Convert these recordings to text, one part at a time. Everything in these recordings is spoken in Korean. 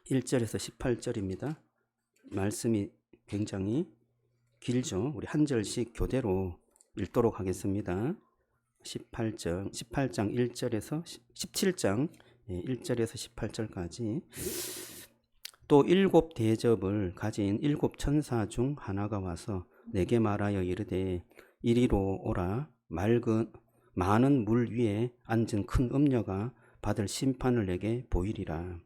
1절에서 18절입니다. 말씀이 굉장히 길죠. 우리 한 절씩 교대로 읽도록 하겠습니다. 18장 1절에서 17장 1절에서 18절까지. 또 일곱 대접을 가진 일곱 천사 중 하나가 와서 내게 말하여 이르되 이리로 오라. 많은 물 위에 앉은 큰 음녀가 받을 심판을 내게 보이리라.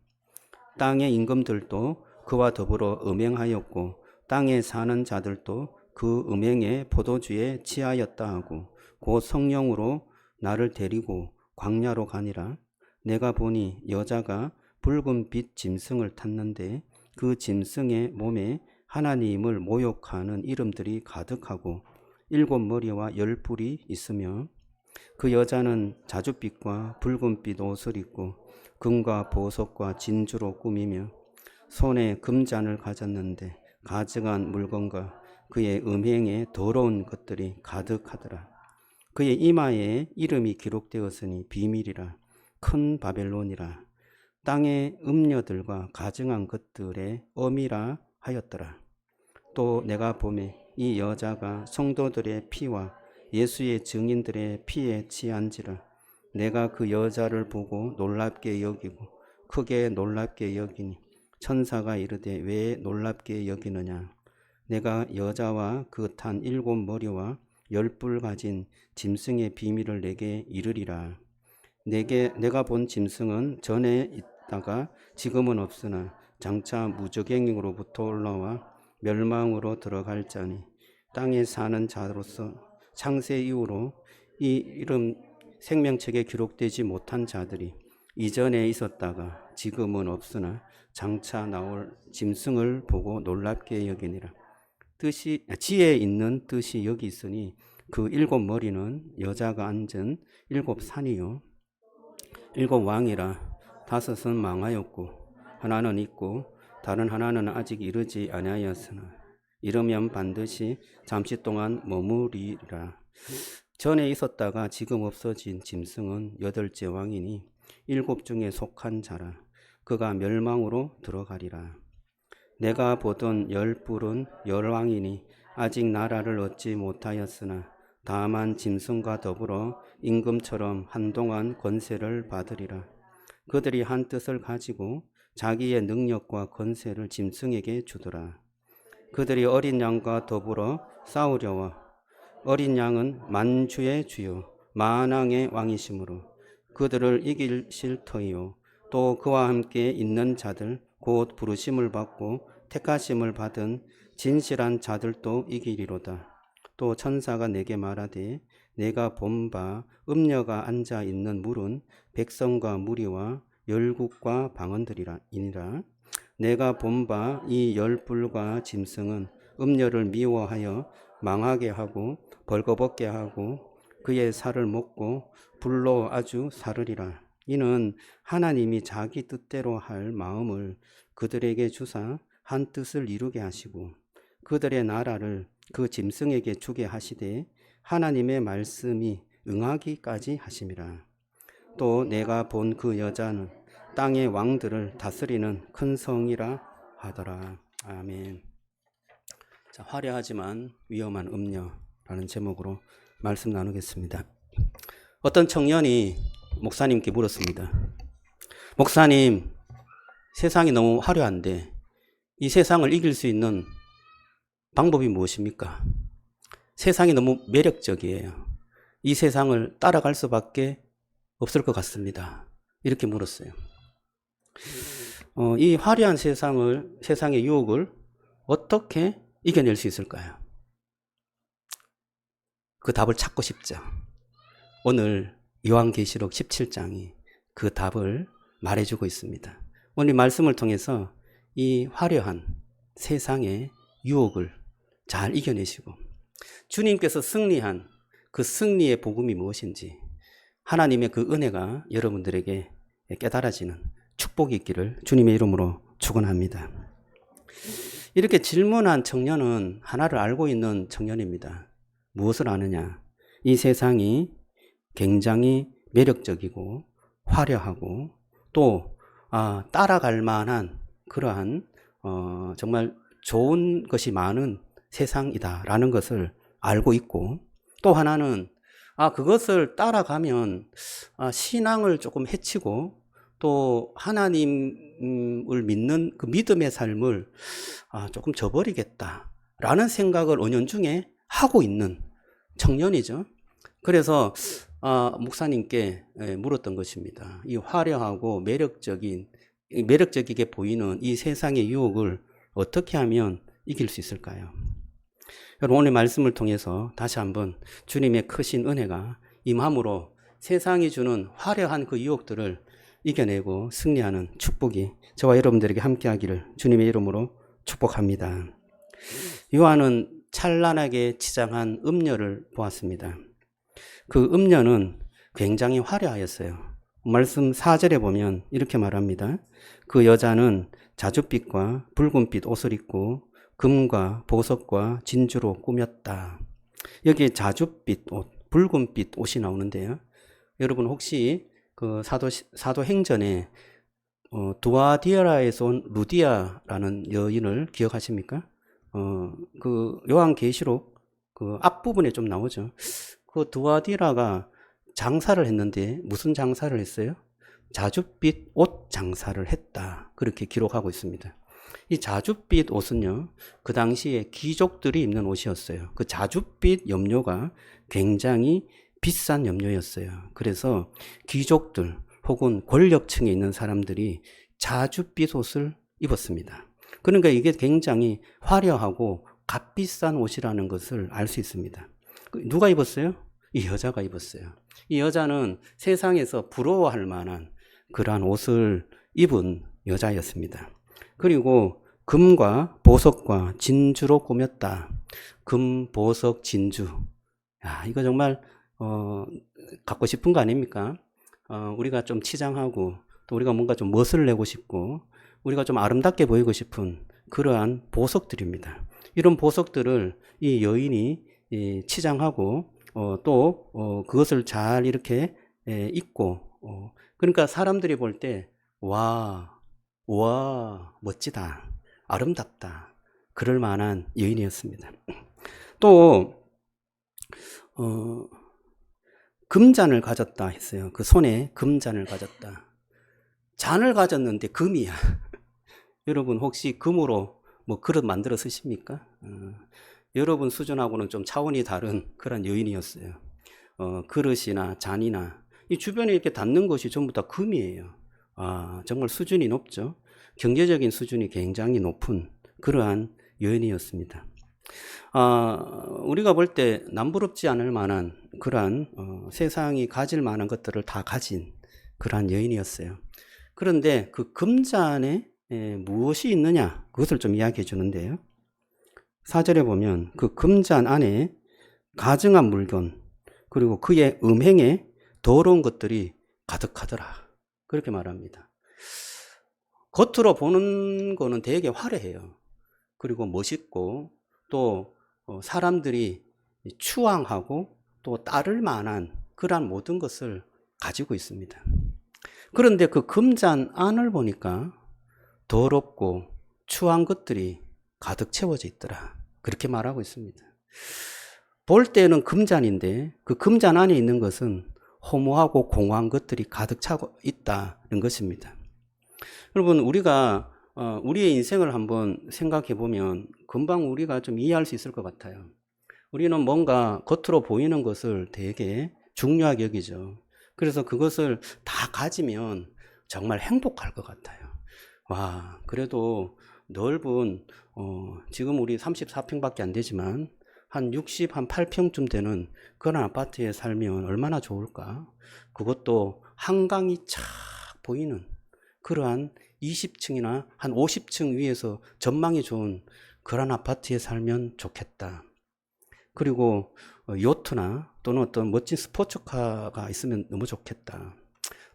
땅의 임금들도 그와 더불어 음행하였고 땅에 사는 자들도 그 음행의 포도주에 취하였다 하고 곧 성령으로 나를 데리고 광야로 가니라. 내가 보니 여자가 붉은 빛 짐승을 탔는데 그 짐승의 몸에 하나님을 모욕하는 이름들이 가득하고 일곱 머리와 열 뿔이 있으며 그 여자는 자줏빛과 붉은빛 옷을 입고 금과 보석과 진주로 꾸미며 손에 금잔을 가졌는데 가증한 물건과 그의 음행에 더러운 것들이 가득하더라. 그의 이마에 이름이 기록되었으니 비밀이라 큰 바벨론이라 땅의 음녀들과 가증한 것들의 어미라 하였더라. 또 내가 보매 이 여자가 성도들의 피와 예수의 증인들의 피에 취한지라. 내가 그 여자를 보고 놀랍게 여기고 크게 놀랍게 여기니 천사가 이르되 왜 놀랍게 여기느냐. 내가 여자와 그 탄 일곱 머리와 열 뿔 가진 짐승의 비밀을 내게 이르리라. 내가 본 짐승은 전에 있다가 지금은 없으나 장차 무저갱이로부터 올라와 멸망으로 들어갈 자니 땅에 사는 자로서 창세 이후로 이 이름 생명책에 기록되지 못한 자들이 이전에 있었다가 지금은 없으나 장차 나올 짐승을 보고 놀랍게 여기니라. 지혜에 있는 뜻이 여기 있으니 그 일곱 머리는 여자가 앉은 일곱 산이요 일곱 왕이라. 다섯은 망하였고 하나는 있고 다른 하나는 아직 이르지 아니하였으나 이르면 반드시 잠시 동안 머무리라. 전에 있었다가 지금 없어진 짐승은 여덟째 왕이니 일곱 중에 속한 자라. 그가 멸망으로 들어가리라. 내가 보던 열 뿔은 열 왕이니 아직 나라를 얻지 못하였으나 다만 짐승과 더불어 임금처럼 한동안 권세를 받으리라. 그들이 한 뜻을 가지고 자기의 능력과 권세를 짐승에게 주더라. 그들이 어린 양과 더불어 싸우려와 어린 양은 만주의 주요 만왕의 왕이시므로 그들을 이기실 터이요 또 그와 함께 있는 자들 곧 부르심을 받고 택하심을 받은 진실한 자들도 이기리로다. 또 천사가 내게 말하되 내가 본 바 음녀가 앉아 있는 물은 백성과 무리와 열국과 방언들이니라. 내가 본 바 이 열 뿔과 짐승은 음녀를 미워하여 망하게 하고 벌거벗게 하고 그의 살을 먹고 불로 아주 사르리라. 이는 하나님이 자기 뜻대로 할 마음을 그들에게 주사 한 뜻을 이루게 하시고 그들의 나라를 그 짐승에게 주게 하시되 하나님의 말씀이 응하기까지 하심이라. 또 내가 본 그 여자는 땅의 왕들을 다스리는 큰 성이라 하더라. 아멘. 자, 화려하지만 위험한 음녀라는 제목으로 말씀 나누겠습니다. 어떤 청년이 목사님께 물었습니다. 목사님, 세상이 너무 화려한데 이 세상을 이길 수 있는 방법이 무엇입니까? 세상이 너무 매력적이에요. 이 세상을 따라갈 수밖에 없을 것 같습니다. 이렇게 물었어요. 이 화려한 세상의 유혹을 어떻게 이겨낼 수 있을까요? 그 답을 찾고 싶죠. 오늘 요한계시록 17장이 그 답을 말해주고 있습니다. 오늘 말씀을 통해서 이 화려한 세상의 유혹을 잘 이겨내시고 주님께서 승리한 그 승리의 복음이 무엇인지 하나님의 그 은혜가 여러분들에게 깨달아지는 축복이 있기를 주님의 이름으로 축원합니다. 이렇게 질문한 청년은 하나를 알고 있는 청년입니다. 무엇을 아느냐? 이 세상이 굉장히 매력적이고 화려하고 또 따라갈 만한 그러한 정말 좋은 것이 많은 세상이다라는 것을 알고 있고, 또 하나는 그것을 따라가면 신앙을 조금 해치고 또 하나님을 믿는 그 믿음의 삶을 조금 저버리겠다라는 생각을 은연중에 하고 있는 청년이죠. 그래서 목사님께 물었던 것입니다. 이 화려하고 매력적이게 보이는 이 세상의 유혹을 어떻게 하면 이길 수 있을까요? 여러분, 오늘 말씀을 통해서 다시 한번 주님의 크신 은혜가 임함으로 세상이 주는 화려한 그 유혹들을 이겨내고 승리하는 축복이 저와 여러분들에게 함께하기를 주님의 이름으로 축복합니다. 요한은 찬란하게 치장한 음녀를 보았습니다. 그 음녀는 굉장히 화려하였어요. 말씀 4절에 보면 이렇게 말합니다. 그 여자는 자줏빛과 붉은빛 옷을 입고 금과 보석과 진주로 꾸몄다. 여기 자줏빛 옷, 붉은빛 옷이 나오는데요. 여러분 혹시 그 사도행전에 두아디아라에서 온 루디아라는 여인을 기억하십니까? 그 요한계시록 그 앞부분에 좀 나오죠. 그 두아디라가 장사를 했는데 무슨 장사를 했어요? 자줏빛 옷 장사를 했다. 그렇게 기록하고 있습니다. 이 자줏빛 옷은요, 그 당시에 귀족들이 입는 옷이었어요. 그 자줏빛 염료가 굉장히 비싼 염료였어요. 그래서 귀족들 혹은 권력층에 있는 사람들이 자줏빛 옷을 입었습니다. 그러니까 이게 굉장히 화려하고 값비싼 옷이라는 것을 알 수 있습니다. 누가 입었어요? 이 여자가 입었어요. 이 여자는 세상에서 부러워할 만한 그러한 옷을 입은 여자였습니다. 그리고 금과 보석과 진주로 꾸몄다. 금, 보석, 진주. 이거 정말 갖고 싶은 거 아닙니까? 우리가 좀 치장하고 또 우리가 뭔가 좀 멋을 내고 싶고 우리가 좀 아름답게 보이고 싶은 그러한 보석들입니다. 이런 보석들을 이 여인이 치장하고 또 그것을 잘 이렇게 입고 그러니까 사람들이 볼 때 와, 멋지다, 아름답다, 그럴 만한 여인이었습니다. 또 금잔을 가졌다 했어요. 그 손에 금잔을 가졌다. 잔을 가졌는데 금이야. 여러분 혹시 금으로 뭐 그릇 만들어 쓰십니까? 여러분 수준하고는 좀 차원이 다른 그런 여인이었어요. 그릇이나 잔이나 이 주변에 이렇게 닿는 것이 전부 다 금이에요. 정말 수준이 높죠. 경제적인 수준이 굉장히 높은 그러한 여인이었습니다. 우리가 볼 때 남부럽지 않을 만한 그러한 세상이 가질 만한 것들을 다 가진 그러한 여인이었어요. 그런데 그 금잔에 무엇이 있느냐 그것을 좀 이야기해 주는데요. 4절에 보면 그 금잔 안에 가증한 물건 그리고 그의 음행에 더러운 것들이 가득하더라. 그렇게 말합니다. 겉으로 보는 거는 되게 화려해요. 그리고 멋있고 또 사람들이 추앙하고 또 따를 만한 그러한 모든 것을 가지고 있습니다. 그런데 그 금잔 안을 보니까 더럽고 추한 것들이 가득 채워져 있더라. 그렇게 말하고 있습니다. 볼 때는 금잔인데 그 금잔 안에 있는 것은 허무하고 공허한 것들이 가득 차고 있다는 것입니다. 여러분 우리가 우리의 인생을 한번 생각해 보면 금방 우리가 좀 이해할 수 있을 것 같아요. 우리는 뭔가 겉으로 보이는 것을 되게 중요하게 여기죠. 그래서 그것을 다 가지면 정말 행복할 것 같아요. 그래도 넓은 지금 우리 34평밖에 안 되지만 한 8평쯤 되는 그런 아파트에 살면 얼마나 좋을까? 그것도 한강이 쫙 보이는 그러한 20층이나 한 50층 위에서 전망이 좋은 그런 아파트에 살면 좋겠다. 그리고 요트나 또는 어떤 멋진 스포츠카가 있으면 너무 좋겠다.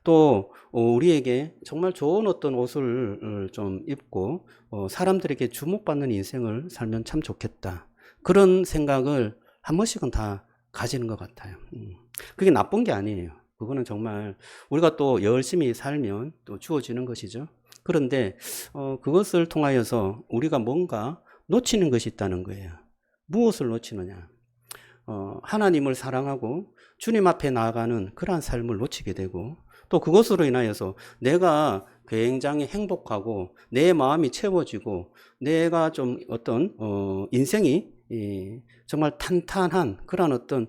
또 우리에게 정말 좋은 어떤 옷을 좀 입고 사람들에게 주목받는 인생을 살면 참 좋겠다. 그런 생각을 한 번씩은 다 가지는 것 같아요. 그게 나쁜 게 아니에요. 그거는 정말 우리가 또 열심히 살면 또 주어지는 것이죠. 그런데 그것을 통하여서 우리가 뭔가 놓치는 것이 있다는 거예요. 무엇을 놓치느냐? 하나님을 사랑하고 주님 앞에 나아가는 그러한 삶을 놓치게 되고, 또 그것으로 인하여서 내가 굉장히 행복하고 내 마음이 채워지고 내가 좀 어떤 인생이 정말 탄탄한 그러한 어떤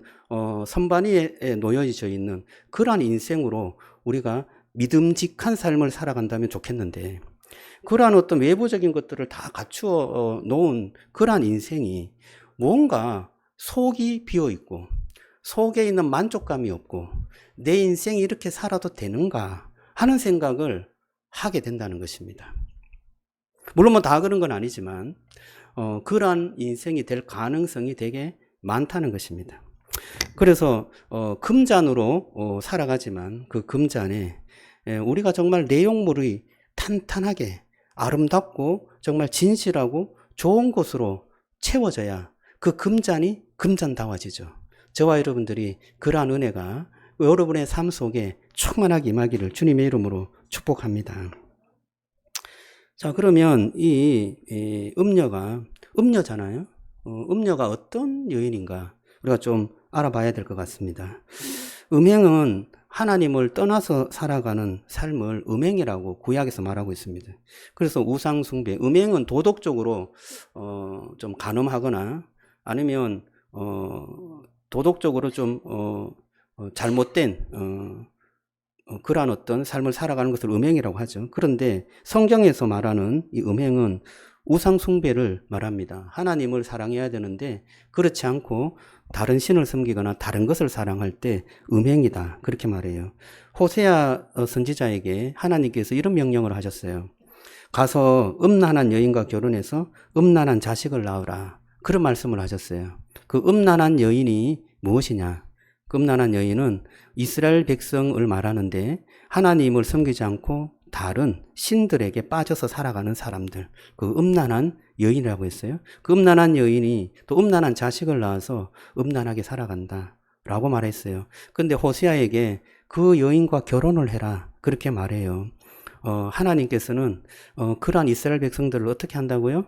선반위에 놓여져 있는 그러한 인생으로 우리가 믿음직한 삶을 살아간다면 좋겠는데, 그러한 어떤 외부적인 것들을 다 갖추어 놓은 그러한 인생이 뭔가 속이 비어 있고 속에 있는 만족감이 없고 내 인생이 이렇게 살아도 되는가 하는 생각을 하게 된다는 것입니다. 물론 뭐 다 그런 건 아니지만 그러한 인생이 될 가능성이 되게 많다는 것입니다. 그래서 금잔으로 살아가지만 그 금잔에 우리가 정말 내용물이 탄탄하게 아름답고 정말 진실하고 좋은 것으로 채워져야 그 금잔이 금잔다워지죠. 저와 여러분들이 그러한 은혜가 여러분의 삶 속에 충만하게 임하기를 주님의 이름으로 축복합니다. 자, 그러면 이 음녀잖아요. 음녀가 어떤 여인인가 우리가 좀 알아봐야 될 것 같습니다. 음행은 하나님을 떠나서 살아가는 삶을 음행이라고 구약에서 말하고 있습니다. 그래서 우상숭배, 음행은 도덕적으로 좀 간음하거나 아니면 도덕적으로 좀 잘못된 그러한 어떤 삶을 살아가는 것을 음행이라고 하죠. 그런데 성경에서 말하는 이 음행은 우상숭배를 말합니다. 하나님을 사랑해야 되는데 그렇지 않고 다른 신을 섬기거나 다른 것을 사랑할 때 음행이다, 그렇게 말해요. 호세아 선지자에게 하나님께서 이런 명령을 하셨어요. 가서 음란한 여인과 결혼해서 음란한 자식을 낳으라, 그런 말씀을 하셨어요. 그 음란한 여인이 무엇이냐? 그 음란한 여인은 이스라엘 백성을 말하는데 하나님을 섬기지 않고 다른 신들에게 빠져서 살아가는 사람들, 그 음란한 여인이라고 했어요. 그 음란한 여인이 또 음란한 자식을 낳아서 음란하게 살아간다 라고 말했어요. 근데 호세아에게 그 여인과 결혼을 해라, 그렇게 말해요. 하나님께서는 그러한 이스라엘 백성들을 어떻게 한다고요?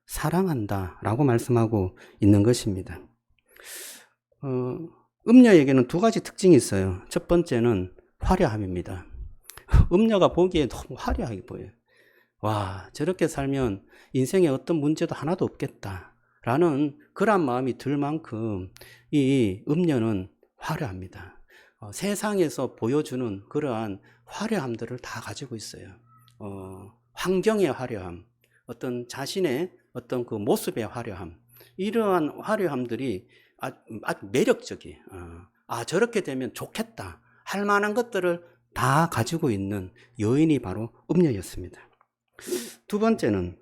사랑한다 라고 말씀하고 있는 것입니다. 음녀에게는 두 가지 특징이 있어요. 첫 번째는 화려함입니다. 음녀가 보기에 너무 화려하게 보여요. 와, 저렇게 살면 인생에 어떤 문제도 하나도 없겠다라는 그런 마음이 들 만큼 이 음녀는 화려합니다. 세상에서 보여주는 그러한 화려함들을 다 가지고 있어요. 환경의 화려함, 어떤 자신의 어떤 그 모습의 화려함, 이러한 화려함들이 아주 매력적이에요. 저렇게 되면 좋겠다 할 만한 것들을 다 가지고 있는 여인이 바로 음녀였습니다. 두 번째는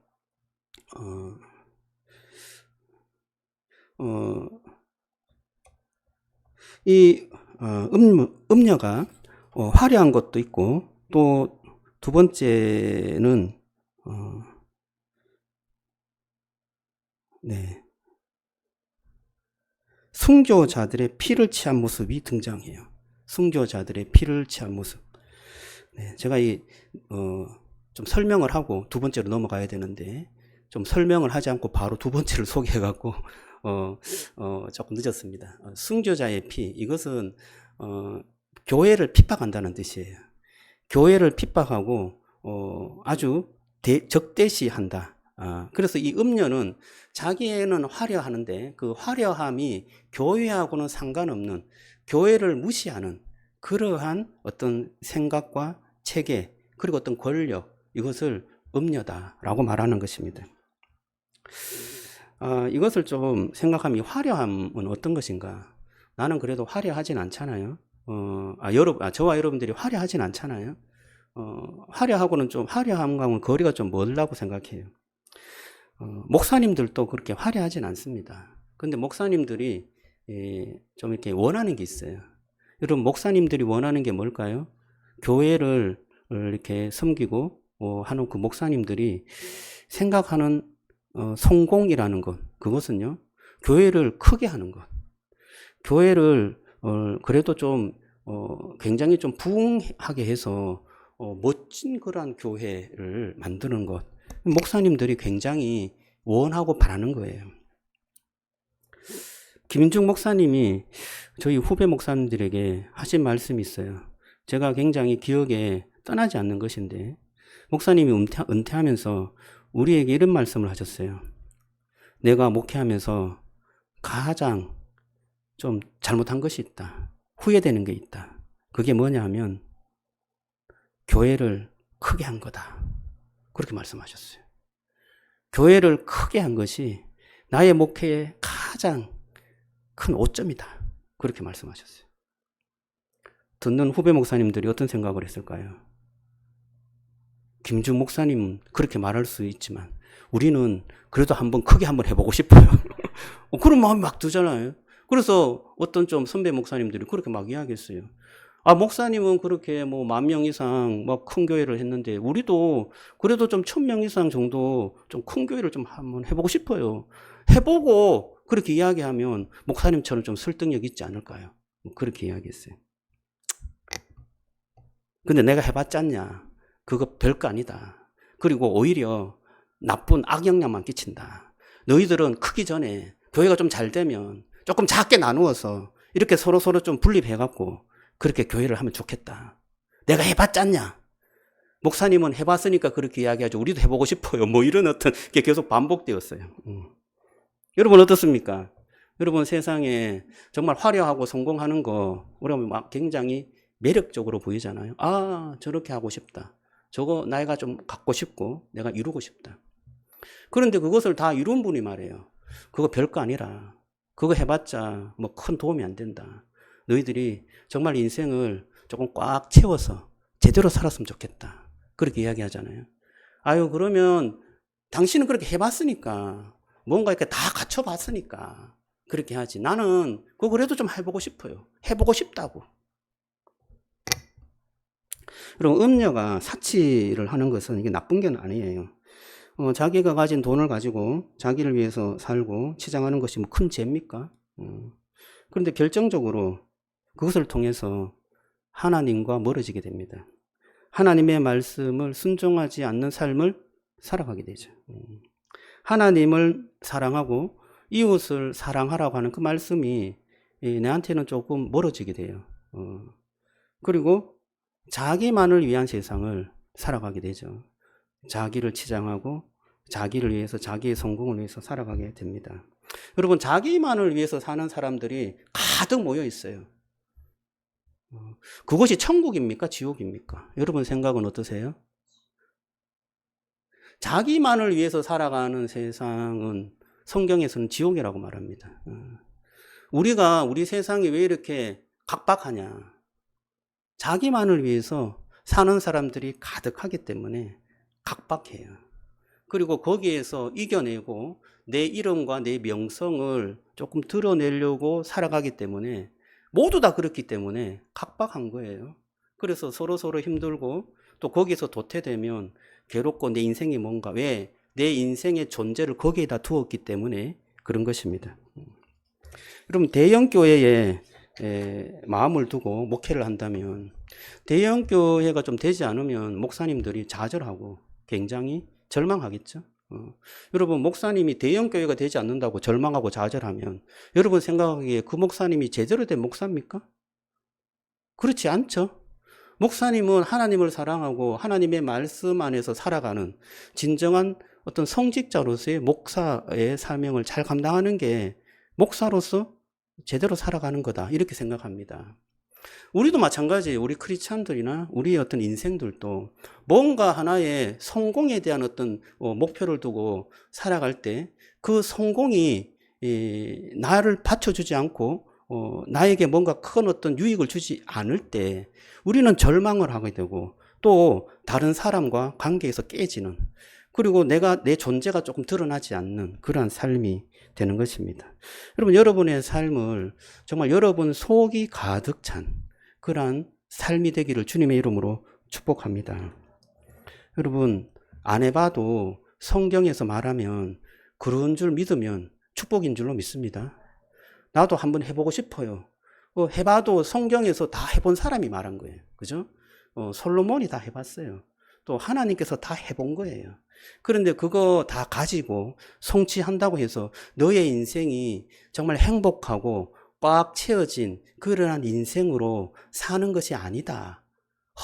이 음녀가 화려한 것도 있고, 또 두 번째는 순교자들의 피를 취한 모습이 등장해요. 순교자들의 피를 취한 모습. 제가 좀 설명을 하고 두 번째로 넘어가야 되는데 좀 설명을 하지 않고 바로 두 번째를 소개해갖고 조금 늦었습니다. 순교자의 피, 이것은 교회를 핍박한다는 뜻이에요. 교회를 핍박하고 아주 적대시한다. 그래서 이 음녀는 자기애는 화려하는데 그 화려함이 교회하고는 상관없는, 교회를 무시하는 그러한 어떤 생각과 체계, 그리고 어떤 권력, 이것을 음녀다라고 말하는 것입니다. 이것을 좀 생각하면 화려함은 어떤 것인가? 나는 그래도 화려하진 않잖아요. 저와 여러분들이 화려하진 않잖아요. 화려하고는 좀, 화려함과는 거리가 좀 멀다고 생각해요. 목사님들도 그렇게 화려하진 않습니다. 근데 목사님들이 좀 이렇게 원하는 게 있어요. 여러분, 목사님들이 원하는 게 뭘까요? 교회를 이렇게 섬기고 하는 그 목사님들이 생각하는 성공이라는 것, 그것은요, 교회를 크게 하는 것, 교회를 그래도 좀 굉장히 좀 부흥하게 해서 멋진 그러한 교회를 만드는 것, 목사님들이 굉장히 원하고 바라는 거예요. 김인중 목사님이 저희 후배 목사님들에게 하신 말씀이 있어요. 제가 굉장히 기억에 떠나지 않는 것인데, 목사님이 은퇴하면서 우리에게 이런 말씀을 하셨어요. 내가 목회하면서 가장 좀 잘못한 것이 있다. 후회되는 게 있다. 그게 뭐냐 하면 교회를 크게 한 거다. 그렇게 말씀하셨어요. 교회를 크게 한 것이 나의 목회의 가장 큰 오점이다. 그렇게 말씀하셨어요. 듣는 후배 목사님들이 어떤 생각을 했을까요? 김중 목사님은 그렇게 말할 수 있지만 우리는 그래도 크게 한번 해보고 싶어요. 그런 마음이 막 드잖아요. 그래서 어떤 좀 선배 목사님들이 그렇게 막 이야기했어요. 목사님은 그렇게 10,000명 이상 큰 교회를 했는데 우리도 그래도 좀 1,000명 이상 정도 좀 큰 교회를 좀 한번 해보고 싶어요. 해보고 그렇게 이야기하면 목사님처럼 좀 설득력 있지 않을까요? 그렇게 이야기했어요. 근데 내가 해봤잖냐? 그거 별거 아니다. 그리고 오히려 나쁜 악영향만 끼친다. 너희들은 크기 전에 교회가 좀 잘 되면 조금 작게 나누어서 이렇게 서로 좀 분립해갖고 그렇게 교회를 하면 좋겠다. 내가 해봤잖냐? 목사님은 해봤으니까 그렇게 이야기하죠. 우리도 해보고 싶어요. 이런 어떤 게 계속 반복되었어요. 여러분 어떻습니까? 여러분 세상에 정말 화려하고 성공하는 거 우리가 막 굉장히 매력적으로 보이잖아요. 저렇게 하고 싶다. 저거 나이가 좀 갖고 싶고 내가 이루고 싶다. 그런데 그것을 다 이룬 분이 말해요. 그거 별거 아니라 그거 해봤자 큰 도움이 안 된다. 너희들이 정말 인생을 조금 꽉 채워서 제대로 살았으면 좋겠다. 그렇게 이야기하잖아요. 그러면 당신은 그렇게 해봤으니까 뭔가 이렇게 다 갖춰봤으니까 그렇게 하지. 나는 그거 그래도 좀 해보고 싶어요. 해보고 싶다고. 그럼 음녀가 사치를 하는 것은 이게 나쁜 게 아니에요. 자기가 가진 돈을 가지고 자기를 위해서 살고 치장하는 것이 큰 죄입니까? 그런데 결정적으로 그것을 통해서 하나님과 멀어지게 됩니다. 하나님의 말씀을 순종하지 않는 삶을 살아가게 되죠. 하나님을 사랑하고 이웃을 사랑하라고 하는 그 말씀이 내한테는 조금 멀어지게 돼요. 그리고 자기만을 위한 세상을 살아가게 되죠. 자기를 치장하고 자기를 위해서 자기의 성공을 위해서 살아가게 됩니다. 여러분 자기만을 위해서 사는 사람들이 가득 모여 있어요. 그것이 천국입니까? 지옥입니까? 여러분 생각은 어떠세요? 자기만을 위해서 살아가는 세상은 성경에서는 지옥이라고 말합니다. 우리 세상이 왜 이렇게 각박하냐? 자기만을 위해서 사는 사람들이 가득하기 때문에 각박해요. 그리고 거기에서 이겨내고 내 이름과 내 명성을 조금 드러내려고 살아가기 때문에 모두 다 그렇기 때문에 각박한 거예요. 그래서 서로 힘들고 또 거기서 도태되면 괴롭고 내 인생이 뭔가 왜 내 인생의 존재를 거기에다 두었기 때문에 그런 것입니다. 여러분 대형 교회에 마음을 두고 목회를 한다면 대형 교회가 좀 되지 않으면 목사님들이 좌절하고 굉장히 절망하겠죠. 여러분 목사님이 대형 교회가 되지 않는다고 절망하고 좌절하면 여러분 생각하기에 그 목사님이 제대로 된 목사입니까? 그렇지 않죠. 목사님은 하나님을 사랑하고 하나님의 말씀 안에서 살아가는 진정한 어떤 성직자로서의 목사의 사명을 잘 감당하는 게 목사로서 제대로 살아가는 거다 이렇게 생각합니다. 우리도 마찬가지예요. 우리 크리스찬들이나 우리의 어떤 인생들도 뭔가 하나의 성공에 대한 어떤 목표를 두고 살아갈 때 그 성공이 나를 받쳐주지 않고 나에게 뭔가 큰 어떤 유익을 주지 않을 때 우리는 절망을 하게 되고 또 다른 사람과 관계에서 깨지는 그리고 내 존재가 조금 드러나지 않는 그러한 삶이 되는 것입니다. 여러분 여러분의 삶을 정말 여러분 속이 가득 찬 그러한 삶이 되기를 주님의 이름으로 축복합니다. 여러분 안 해봐도 성경에서 말하면 그런 줄 믿으면 축복인 줄로 믿습니다. 나도 한번 해보고 싶어요. 해봐도 성경에서 다 해본 사람이 말한 거예요. 그죠? 솔로몬이 다 해봤어요. 또 하나님께서 다 해본 거예요. 그런데 그거 다 가지고 성취한다고 해서 너의 인생이 정말 행복하고 꽉 채워진 그러한 인생으로 사는 것이 아니다.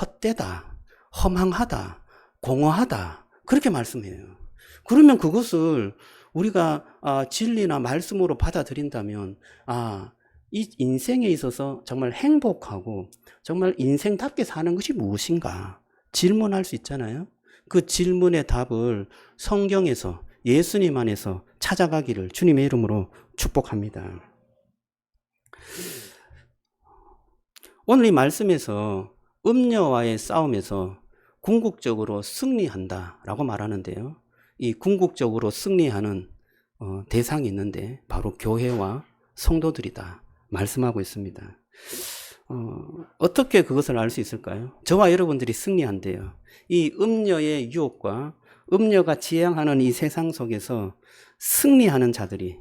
헛되다. 허망하다. 공허하다. 그렇게 말씀해요. 그러면 그것을 우리가 진리나 말씀으로 받아들인다면 이 인생에 있어서 정말 행복하고 정말 인생답게 사는 것이 무엇인가 질문할 수 있잖아요. 그 질문의 답을 성경에서 예수님 안에서 찾아가기를 주님의 이름으로 축복합니다. 오늘 이 말씀에서 음녀와의 싸움에서 궁극적으로 승리한다라고 말하는데요. 이 궁극적으로 승리하는 대상이 있는데 바로 교회와 성도들이다 말씀하고 있습니다. 어떻게 그것을 알 수 있을까요? 저와 여러분들이 승리한대요. 이 음녀의 유혹과 음녀가 지향하는 이 세상 속에서 승리하는 자들이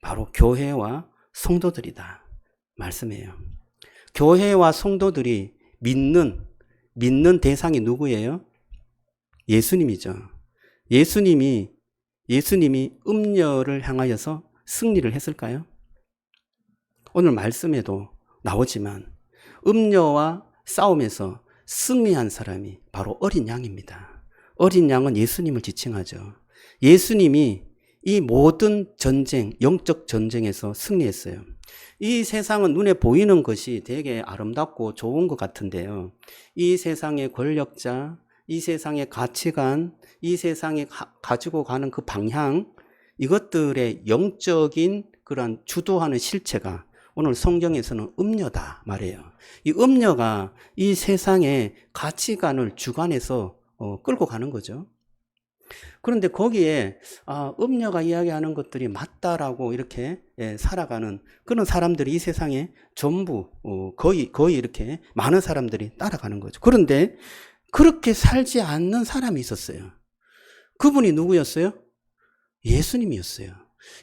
바로 교회와 성도들이다 말씀해요. 교회와 성도들이 믿는 대상이 누구예요? 예수님이죠. 예수님이 음녀를 향하여서 승리를 했을까요? 오늘 말씀에도 나오지만 음녀와 싸움에서 승리한 사람이 바로 어린 양입니다. 어린 양은 예수님을 지칭하죠. 예수님이 이 모든 전쟁, 영적 전쟁에서 승리했어요. 이 세상은 눈에 보이는 것이 되게 아름답고 좋은 것 같은데요. 이 세상의 권력자, 이 세상의 가치관, 이 세상에 가지고 가는 그 방향, 이것들의 영적인 그런 주도하는 실체가 오늘 성경에서는 음녀다 말이에요. 이 음녀가 이 세상의 가치관을 주관해서 끌고 가는 거죠. 그런데 거기에 음녀가 이야기하는 것들이 맞다라고 이렇게 살아가는 그런 사람들이 이 세상에 전부 거의 이렇게 많은 사람들이 따라가는 거죠. 그런데 그렇게 살지 않는 사람이 있었어요. 그분이 누구였어요? 예수님이었어요.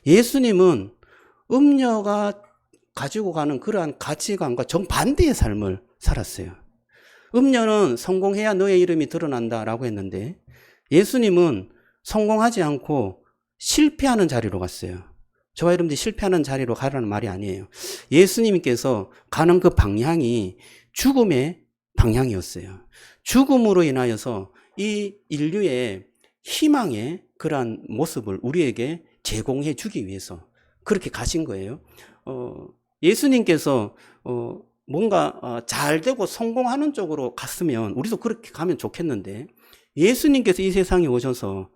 예수님은 음녀가 가지고 가는 그러한 가치관과 정반대의 삶을 살았어요. 음녀는 성공해야 너의 이름이 드러난다라고 했는데 예수님은 성공하지 않고 실패하는 자리로 갔어요. 저와 여러분들이 실패하는 자리로 가라는 말이 아니에요. 예수님께서 가는 그 방향이 죽음의 방향이었어요. 죽음으로 인하여서 이 인류의 희망의 그러한 모습을 우리에게 제공해 주기 위해서 그렇게 가신 거예요. 예수님께서 뭔가 잘 되고 성공하는 쪽으로 갔으면 우리도 그렇게 가면 좋겠는데 예수님께서 이 세상에 오셔서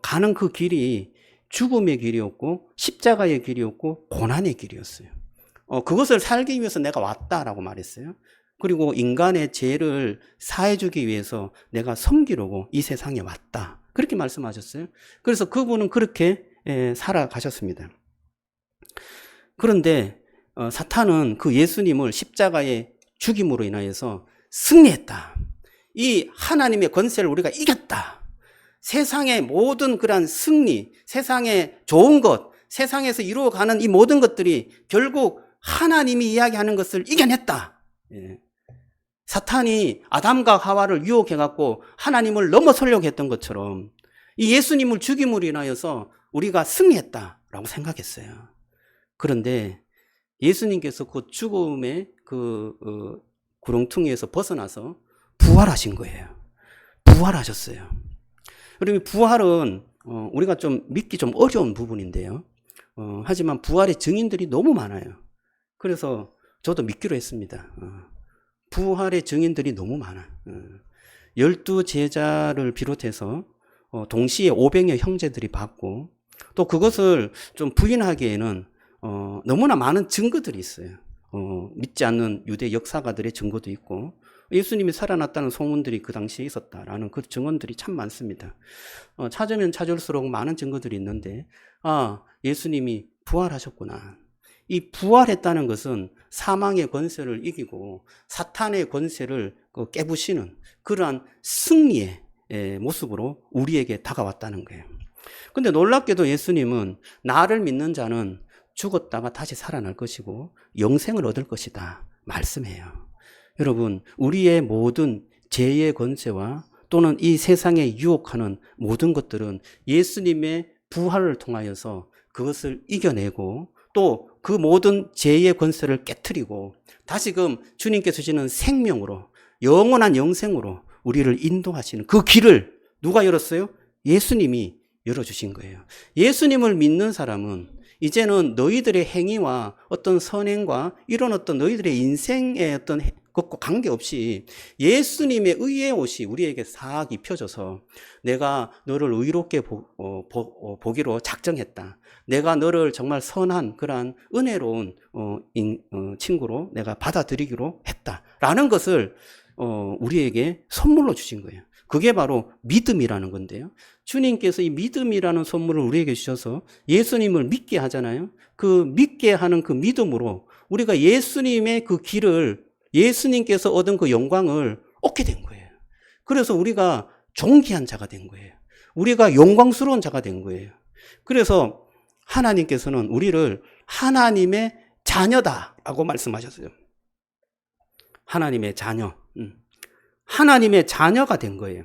가는 그 길이 죽음의 길이었고 십자가의 길이었고 고난의 길이었어요. 그것을 살기 위해서 내가 왔다라고 말했어요. 그리고 인간의 죄를 사해주기 위해서 내가 섬기려고 이 세상에 왔다. 그렇게 말씀하셨어요. 그래서 그분은 그렇게 살아가셨습니다. 그런데 사탄은 그 예수님을 십자가의 죽임으로 인하여서 승리했다. 이 하나님의 권세를 우리가 이겼다. 세상의 모든 그러한 승리, 세상의 좋은 것, 세상에서 이루어가는 이 모든 것들이 결국 하나님이 이야기하는 것을 이겨냈다. 사탄이 아담과 하와를 유혹해갖고 하나님을 넘어서려고 했던 것처럼 이 예수님을 죽임으로 인하여서 우리가 승리했다라고 생각했어요. 그런데 예수님께서 그 죽음의 그 구렁텅이에서 벗어나서 부활하신 거예요. 부활하셨어요. 그리고 부활은 우리가 좀 믿기 좀 어려운 부분인데요. 하지만 부활의 증인들이 너무 많아요. 그래서 저도 믿기로 했습니다. 부활의 증인들이 너무 많아. 12제자를 비롯해서 동시에 500여 형제들이 봤고 또 그것을 좀 부인하기에는 너무나 많은 증거들이 있어요. 믿지 않는 유대 역사가들의 증거도 있고 예수님이 살아났다는 소문들이 그 당시에 있었다라는 그 증언들이 참 많습니다. 찾으면 찾을수록 많은 증거들이 있는데 예수님이 부활하셨구나. 이 부활했다는 것은 사망의 권세를 이기고 사탄의 권세를 깨부시는 그러한 승리의 모습으로 우리에게 다가왔다는 거예요. 근데 놀랍게도 예수님은 나를 믿는 자는 죽었다가 다시 살아날 것이고 영생을 얻을 것이다 말씀해요. 여러분, 우리의 모든 죄의 권세와 또는 이 세상에 유혹하는 모든 것들은 예수님의 부활을 통하여서 그것을 이겨내고 또 그 모든 죄의 권세를 깨트리고 다시금 주님께서 주시는 생명으로 영원한 영생으로 우리를 인도하시는 그 길을 누가 열었어요? 예수님이 열어주신 거예요. 예수님을 믿는 사람은 이제는 너희들의 행위와 어떤 선행과 이런 어떤 너희들의 인생의 어떤 것과 관계없이 예수님의 의의 옷이 우리에게 싹 입혀져서 내가 너를 의롭게 보기로 작정했다. 내가 너를 정말 선한 그러한 은혜로운 친구로 내가 받아들이기로 했다라는 것을 우리에게 선물로 주신 거예요. 그게 바로 믿음이라는 건데요. 주님께서 이 믿음이라는 선물을 우리에게 주셔서 예수님을 믿게 하잖아요. 그 믿게 하는 그 믿음으로 우리가 예수님의 그 길을 예수님께서 얻은 그 영광을 얻게 된 거예요. 그래서 우리가 존귀한 자가 된 거예요. 우리가 영광스러운 자가 된 거예요. 그래서 하나님께서는 우리를 하나님의 자녀다라고 말씀하셨어요. 하나님의 자녀. 하나님의 자녀가 된 거예요.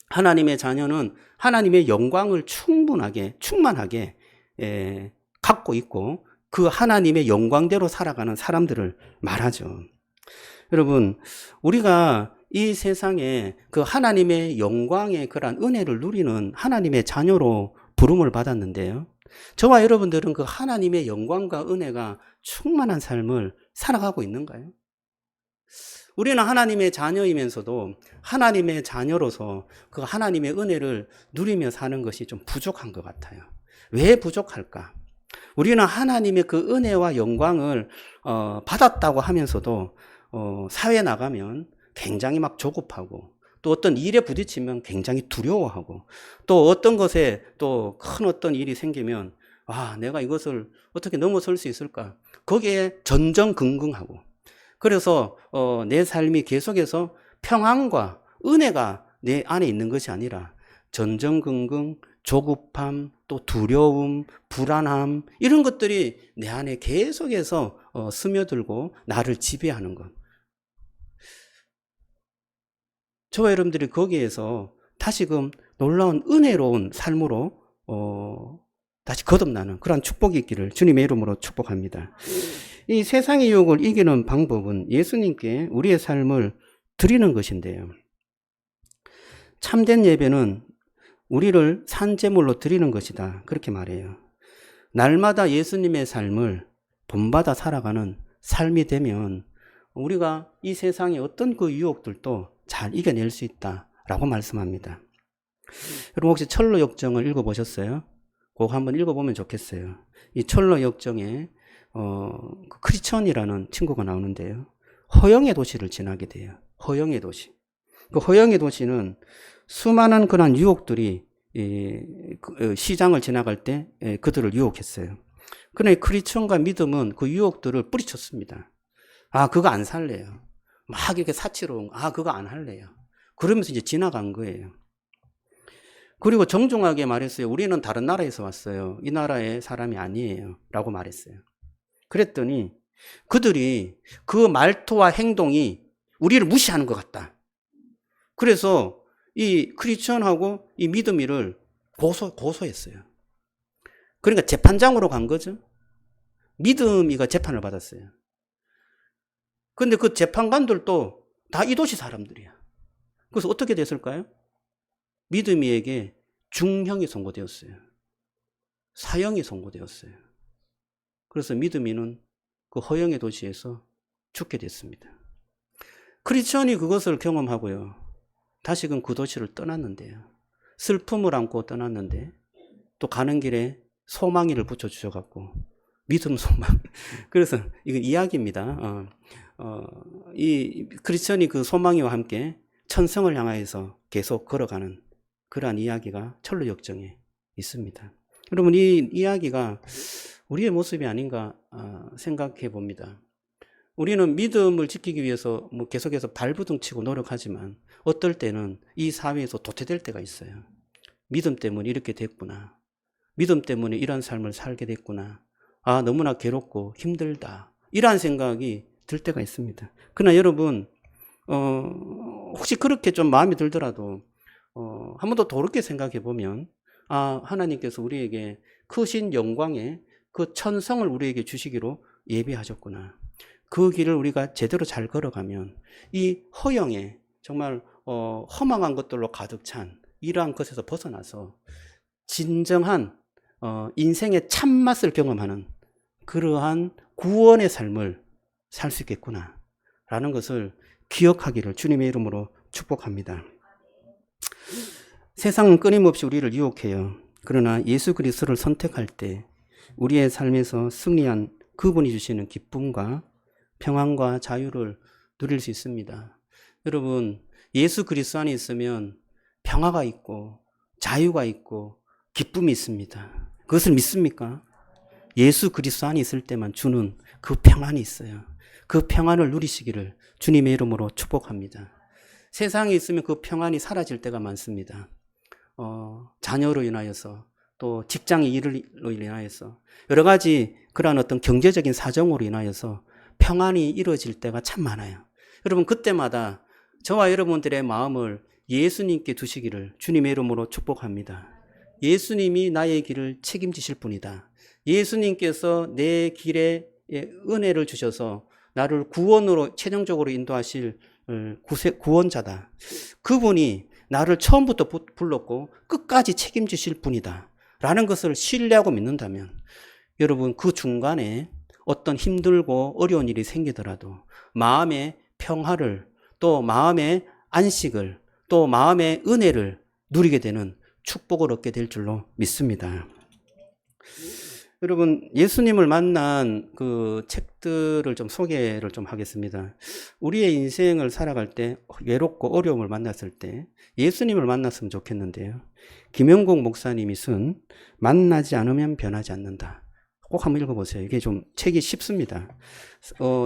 하나님의 자녀는 하나님의 영광을 충만하게 갖고 있고 그 하나님의 영광대로 살아가는 사람들을 말하죠. 여러분, 우리가 이 세상에 그 하나님의 영광의 그러한 은혜를 누리는 하나님의 자녀로 부름을 받았는데요. 저와 여러분들은 그 하나님의 영광과 은혜가 충만한 삶을 살아가고 있는가요? 우리는 하나님의 자녀이면서도 하나님의 자녀로서 그 하나님의 은혜를 누리며 사는 것이 좀 부족한 것 같아요. 왜 부족할까? 우리는 하나님의 그 은혜와 영광을 받았다고 하면서도 사회에 나가면 굉장히 막 조급하고 또 어떤 일에 부딪히면 굉장히 두려워하고 또 어떤 것에 또 큰 어떤 일이 생기면 내가 이것을 어떻게 넘어설 수 있을까? 거기에 전전긍긍하고 그래서 내 삶이 계속해서 평안과 은혜가 내 안에 있는 것이 아니라 전전긍긍, 조급함, 또 두려움, 불안함 이런 것들이 내 안에 계속해서 스며들고 나를 지배하는 것. 저와 여러분들이 거기에서 다시금 놀라운 은혜로운 삶으로 다시 거듭나는 그런 축복이 있기를 주님의 이름으로 축복합니다. 이 세상의 유혹을 이기는 방법은 예수님께 우리의 삶을 드리는 것인데요. 참된 예배는 우리를 산제물로 드리는 것이다. 그렇게 말해요. 날마다 예수님의 삶을 본받아 살아가는 삶이 되면 우리가 이 세상의 어떤 그 유혹들도 잘 이겨낼 수 있다라고 말씀합니다. 여러분 혹시 철로 역정을 읽어보셨어요? 그거 한번 읽어보면 좋겠어요. 이 철로 역정에 그 크리천이라는 친구가 나오는데요. 허영의 도시를 지나게 돼요. 허영의 도시. 그 허영의 도시는 수많은 그런 유혹들이 시장을 지나갈 때 그들을 유혹했어요. 그러나 크리천과 믿음은 그 유혹들을 뿌리쳤습니다. 그거 안 살래요. 막 이렇게 사치로운 그거 안 할래요. 그러면서 이제 지나간 거예요. 그리고 정중하게 말했어요. 우리는 다른 나라에서 왔어요. 이 나라의 사람이 아니에요. 라고 말했어요. 그랬더니 그들이 그 말투와 행동이 우리를 무시하는 것 같다. 그래서 이 크리스천하고 이 믿음이를 고소했어요. 그러니까 재판장으로 간 거죠. 믿음이가 재판을 받았어요. 근데 그 재판관들도 다 이 도시 사람들이야. 그래서 어떻게 됐을까요? 믿음이에게 중형이 선고되었어요. 사형이 선고되었어요. 그래서 믿음이는 그 허영의 도시에서 죽게 됐습니다. 크리스천이 그것을 경험하고요. 다시금 그 도시를 떠났는데요. 슬픔을 안고 떠났는데 또 가는 길에 소망이를 붙여주셔갖고 믿음 소망. 그래서 이건 이야기입니다. 이 크리스천이 그 소망이와 함께 천성을 향하여서 계속 걸어가는 그러한 이야기가 철로 역정에 있습니다. 여러분 이 이야기가 우리의 모습이 아닌가 생각해 봅니다. 우리는 믿음을 지키기 위해서 계속해서 발부둥 치고 노력하지만 어떨 때는 이 사회에서 도태될 때가 있어요. 믿음 때문에 이렇게 됐구나. 믿음 때문에 이런 삶을 살게 됐구나. 너무나 괴롭고 힘들다. 이러한 생각이 들 때가 있습니다. 그러나 여러분 혹시 그렇게 좀 마음이 들더라도 한 번 더 돌이켜 생각해 보면 하나님께서 우리에게 크신 영광의 그 천성을 우리에게 주시기로 예비하셨구나. 그 길을 우리가 제대로 잘 걸어가면 이 허영에 정말 허망한 것들로 가득 찬 이러한 것에서 벗어나서 진정한 인생의 참맛을 경험하는 그러한 구원의 삶을 살 수 있겠구나 라는 것을 기억하기를 주님의 이름으로 축복합니다. 세상은 끊임없이 우리를 유혹해요. 그러나 예수 그리스도를 선택할 때 우리의 삶에서 승리한 그분이 주시는 기쁨과 평안과 자유를 누릴 수 있습니다. 여러분, 예수 그리스도 안에 있으면 평화가 있고 자유가 있고 기쁨이 있습니다. 그것을 믿습니까? 예수 그리스도 안에 있을 때만 주는 그 평안이 있어요. 그 평안을 누리시기를 주님의 이름으로 축복합니다. 세상에 있으면 그 평안이 사라질 때가 많습니다. 자녀로 인하여서 또 직장의 일로 인하여서 여러 가지 그러한 어떤 경제적인 사정으로 인하여서 평안이 이루어질 때가 참 많아요. 여러분, 그때마다 저와 여러분들의 마음을 예수님께 두시기를 주님의 이름으로 축복합니다. 예수님이 나의 길을 책임지실 분이다. 예수님께서 내 길에 은혜를 주셔서 나를 구원으로 최종적으로 인도하실 구원자다. 그분이 나를 처음부터 불렀고 끝까지 책임지실 분이다 라는 것을 신뢰하고 믿는다면 여러분, 그 중간에 어떤 힘들고 어려운 일이 생기더라도 마음의 평화를 또 마음의 안식을 또 마음의 은혜를 누리게 되는 축복을 얻게 될 줄로 믿습니다. 여러분, 예수님을 만난 그 책들을 좀 소개를 좀 하겠습니다. 우리의 인생을 살아갈 때 외롭고 어려움을 만났을 때 예수님을 만났으면 좋겠는데요. 김영국 목사님이 쓴 만나지 않으면 변하지 않는다. 꼭 한번 읽어보세요. 이게 좀 책이 쉽습니다.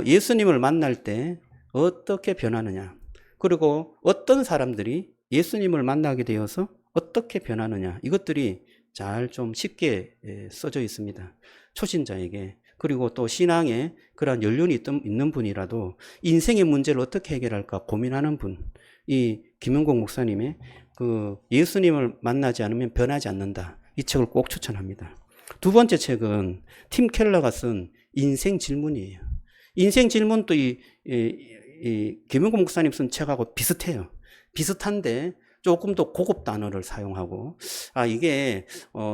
예수님을 만날 때 어떻게 변하느냐, 그리고 어떤 사람들이 예수님을 만나게 되어서 어떻게 변하느냐, 이것들이 잘 좀 쉽게 써져 있습니다. 초신자에게, 그리고 또 신앙에 그러한 연륜이 있는 분이라도 인생의 문제를 어떻게 해결할까 고민하는 분, 이 김영국 목사님의 그 예수님을 만나지 않으면 변하지 않는다, 이 책을 꼭 추천합니다. 두 번째 책은 팀 켈러가 쓴 인생 질문이에요. 인생 질문도 이 김영국 목사님 쓴 책하고 비슷해요. 비슷한데 조금 더 고급 단어를 사용하고, 이게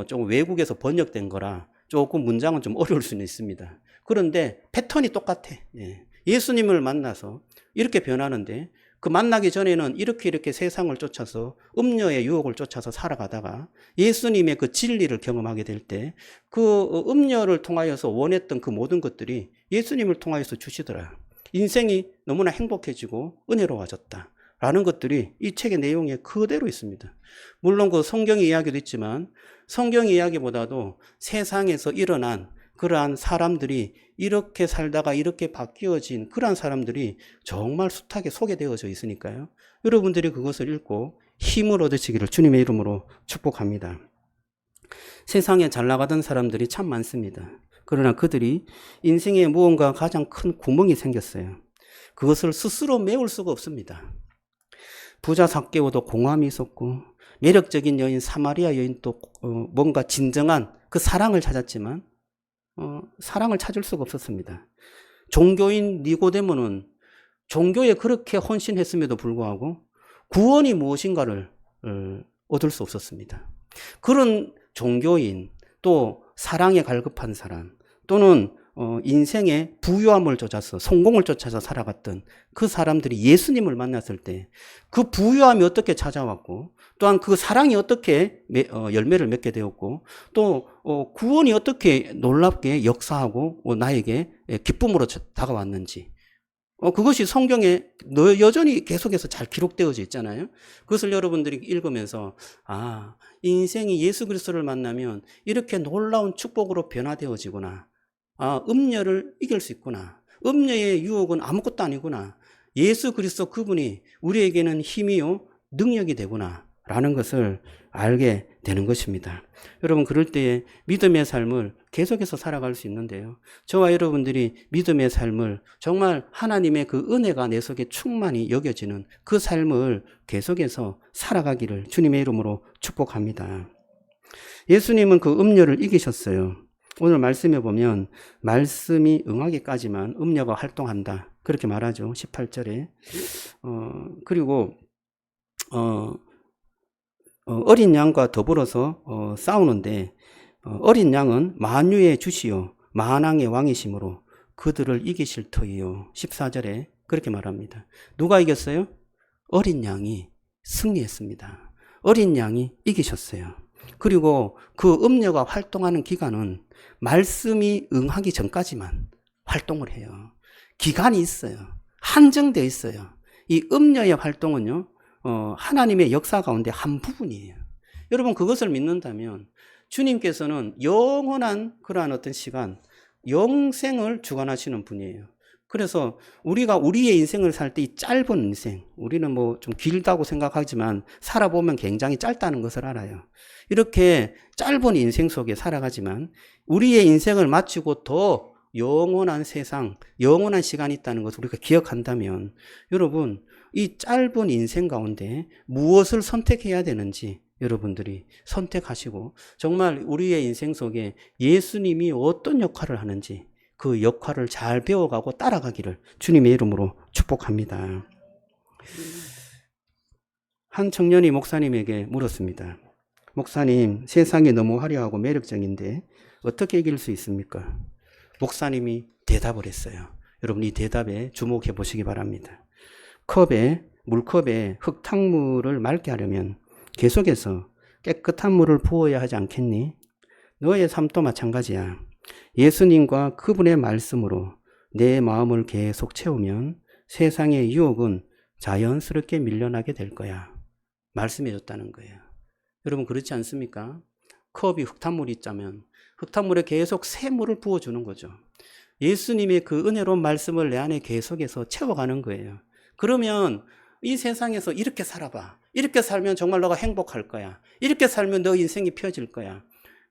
조금 외국에서 번역된 거라 조금 문장은 좀 어려울 수는 있습니다. 그런데 패턴이 똑같아. 예수님을 만나서 이렇게 변하는데, 그 만나기 전에는 이렇게 세상을 쫓아서 음녀의 유혹을 쫓아서 살아가다가 예수님의 그 진리를 경험하게 될 때 그 음녀를 통하여서 원했던 그 모든 것들이 예수님을 통하여서 주시더라. 인생이 너무나 행복해지고 은혜로워졌다 라는 것들이 이 책의 내용에 그대로 있습니다. 물론 그 성경의 이야기도 있지만 성경의 이야기보다도 세상에서 일어난 그러한 사람들이 이렇게 살다가 이렇게 바뀌어진 그러한 사람들이 정말 숱하게 소개되어져 있으니까요. 여러분들이 그것을 읽고 힘을 얻으시기를 주님의 이름으로 축복합니다. 세상에 잘 나가던 사람들이 참 많습니다. 그러나 그들이 인생에 무언가 가장 큰 구멍이 생겼어요. 그것을 스스로 메울 수가 없습니다. 부자 삭개오도 공함이 있었고 매력적인 여인 사마리아 여인도 뭔가 진정한 그 사랑을 찾았지만 사랑을 찾을 수가 없었습니다. 종교인 니고데모는 종교에 그렇게 헌신했음에도 불구하고 구원이 무엇인가를 얻을 수 없었습니다. 그런 종교인, 또 사랑에 갈급한 사람, 또는 인생의 부유함을 쫓아서 성공을 쫓아서 살아갔던 그 사람들이 예수님을 만났을 때 그 부유함이 어떻게 찾아왔고, 또한 그 사랑이 어떻게 열매를 맺게 되었고, 또 구원이 어떻게 놀랍게 역사하고 나에게 기쁨으로 다가왔는지, 그것이 성경에 여전히 계속해서 잘 기록되어져 있잖아요. 그것을 여러분들이 읽으면서 인생이 예수 그리스도를 만나면 이렇게 놀라운 축복으로 변화되어지구나. 음녀를 이길 수 있구나. 음녀의 유혹은 아무것도 아니구나. 예수 그리스도 그분이 우리에게는 힘이요 능력이 되구나 라는 것을 알게 되는 것입니다. 여러분, 그럴 때에 믿음의 삶을 계속해서 살아갈 수 있는데요. 저와 여러분들이 믿음의 삶을 정말 하나님의 그 은혜가 내 속에 충만히 여겨지는 그 삶을 계속해서 살아가기를 주님의 이름으로 축복합니다. 예수님은 그 음녀를 이기셨어요. 오늘 말씀에 보면 말씀이 응하기까지만 음녀가 활동한다. 그렇게 말하죠. 18절에. 그리고 어린 양과 더불어서 싸우는데 어린 양은 만유의 주시요 만왕의 왕이심으로 그들을 이기실 터이요. 14절에 그렇게 말합니다. 누가 이겼어요? 어린 양이 승리했습니다. 어린 양이 이기셨어요. 그리고 그 음녀가 활동하는 기간은 말씀이 응하기 전까지만 활동을 해요. 기간이 있어요. 한정되어 있어요. 이 음녀의 활동은요, 하나님의 역사 가운데 한 부분이에요. 여러분, 그것을 믿는다면 주님께서는 영원한 그러한 어떤 시간, 영생을 주관하시는 분이에요. 그래서 우리가 우리의 인생을 살 때 이 짧은 인생, 우리는 뭐 좀 길다고 생각하지만 살아보면 굉장히 짧다는 것을 알아요. 이렇게 짧은 인생 속에 살아가지만 우리의 인생을 마치고 더 영원한 세상, 영원한 시간이 있다는 것을 우리가 기억한다면 여러분, 이 짧은 인생 가운데 무엇을 선택해야 되는지 여러분들이 선택하시고 정말 우리의 인생 속에 예수님이 어떤 역할을 하는지 그 역할을 잘 배워가고 따라가기를 주님의 이름으로 축복합니다. 한 청년이 목사님에게 물었습니다. 목사님, 세상이 너무 화려하고 매력적인데 어떻게 이길 수 있습니까? 목사님이 대답을 했어요. 여러분, 이 대답에 주목해 보시기 바랍니다. 물컵에 흙탕물을 맑게 하려면 계속해서 깨끗한 물을 부어야 하지 않겠니? 너의 삶도 마찬가지야. 예수님과 그분의 말씀으로 내 마음을 계속 채우면 세상의 유혹은 자연스럽게 밀려나게 될 거야. 말씀해 줬다는 거예요. 여러분, 그렇지 않습니까? 컵이 흙탕물이 있자면 흙탕물에 계속 새 물을 부어주는 거죠. 예수님의 그 은혜로운 말씀을 내 안에 계속해서 채워가는 거예요. 그러면 이 세상에서 이렇게 살아봐. 이렇게 살면 정말 너가 행복할 거야. 이렇게 살면 너 인생이 펴질 거야.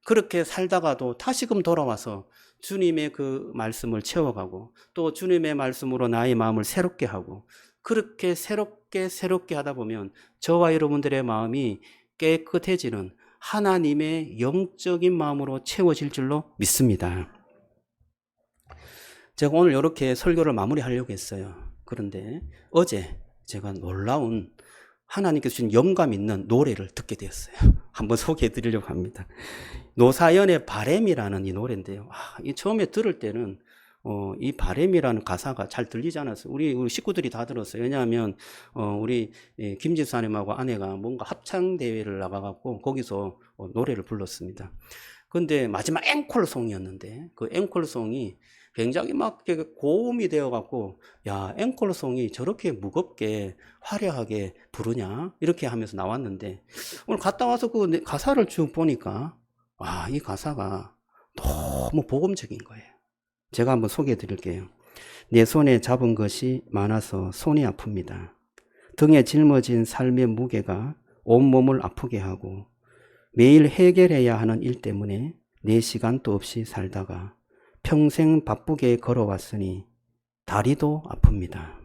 그렇게 살다가도 다시금 돌아와서 주님의 그 말씀을 채워가고 또 주님의 말씀으로 나의 마음을 새롭게 하고 그렇게 새롭게 하다 보면 저와 여러분들의 마음이 깨끗해지는 하나님의 영적인 마음으로 채워질 줄로 믿습니다. 제가 오늘 이렇게 설교를 마무리하려고 했어요. 그런데 어제 제가 놀라운 하나님께서 주신 영감 있는 노래를 듣게 되었어요. 한번 소개해 드리려고 합니다. 노사연의 바램이라는 이 노래인데요. 이 처음에 들을 때는 이 바램이라는 가사가 잘 들리지 않았어요. 우리 식구들이 다 들었어요. 왜냐하면 우리 김지수님하고 아내가 뭔가 합창 대회를 나가갖고 거기서 노래를 불렀습니다. 그런데 마지막 앵콜송이었는데 그 앵콜송이 굉장히 막 고음이 되어갖고 야, 앵콜송이 저렇게 무겁게 화려하게 부르냐 이렇게 하면서 나왔는데 오늘 갔다 와서 그 가사를 쭉 보니까 와, 이 가사가 너무 복음적인 거예요. 제가 한번 소개해 드릴게요. 내 손에 잡은 것이 많아서 손이 아픕니다. 등에 짊어진 삶의 무게가 온몸을 아프게 하고 매일 해결해야 하는 일 때문에 내 시간도 없이 살다가 평생 바쁘게 걸어왔으니 다리도 아픕니다.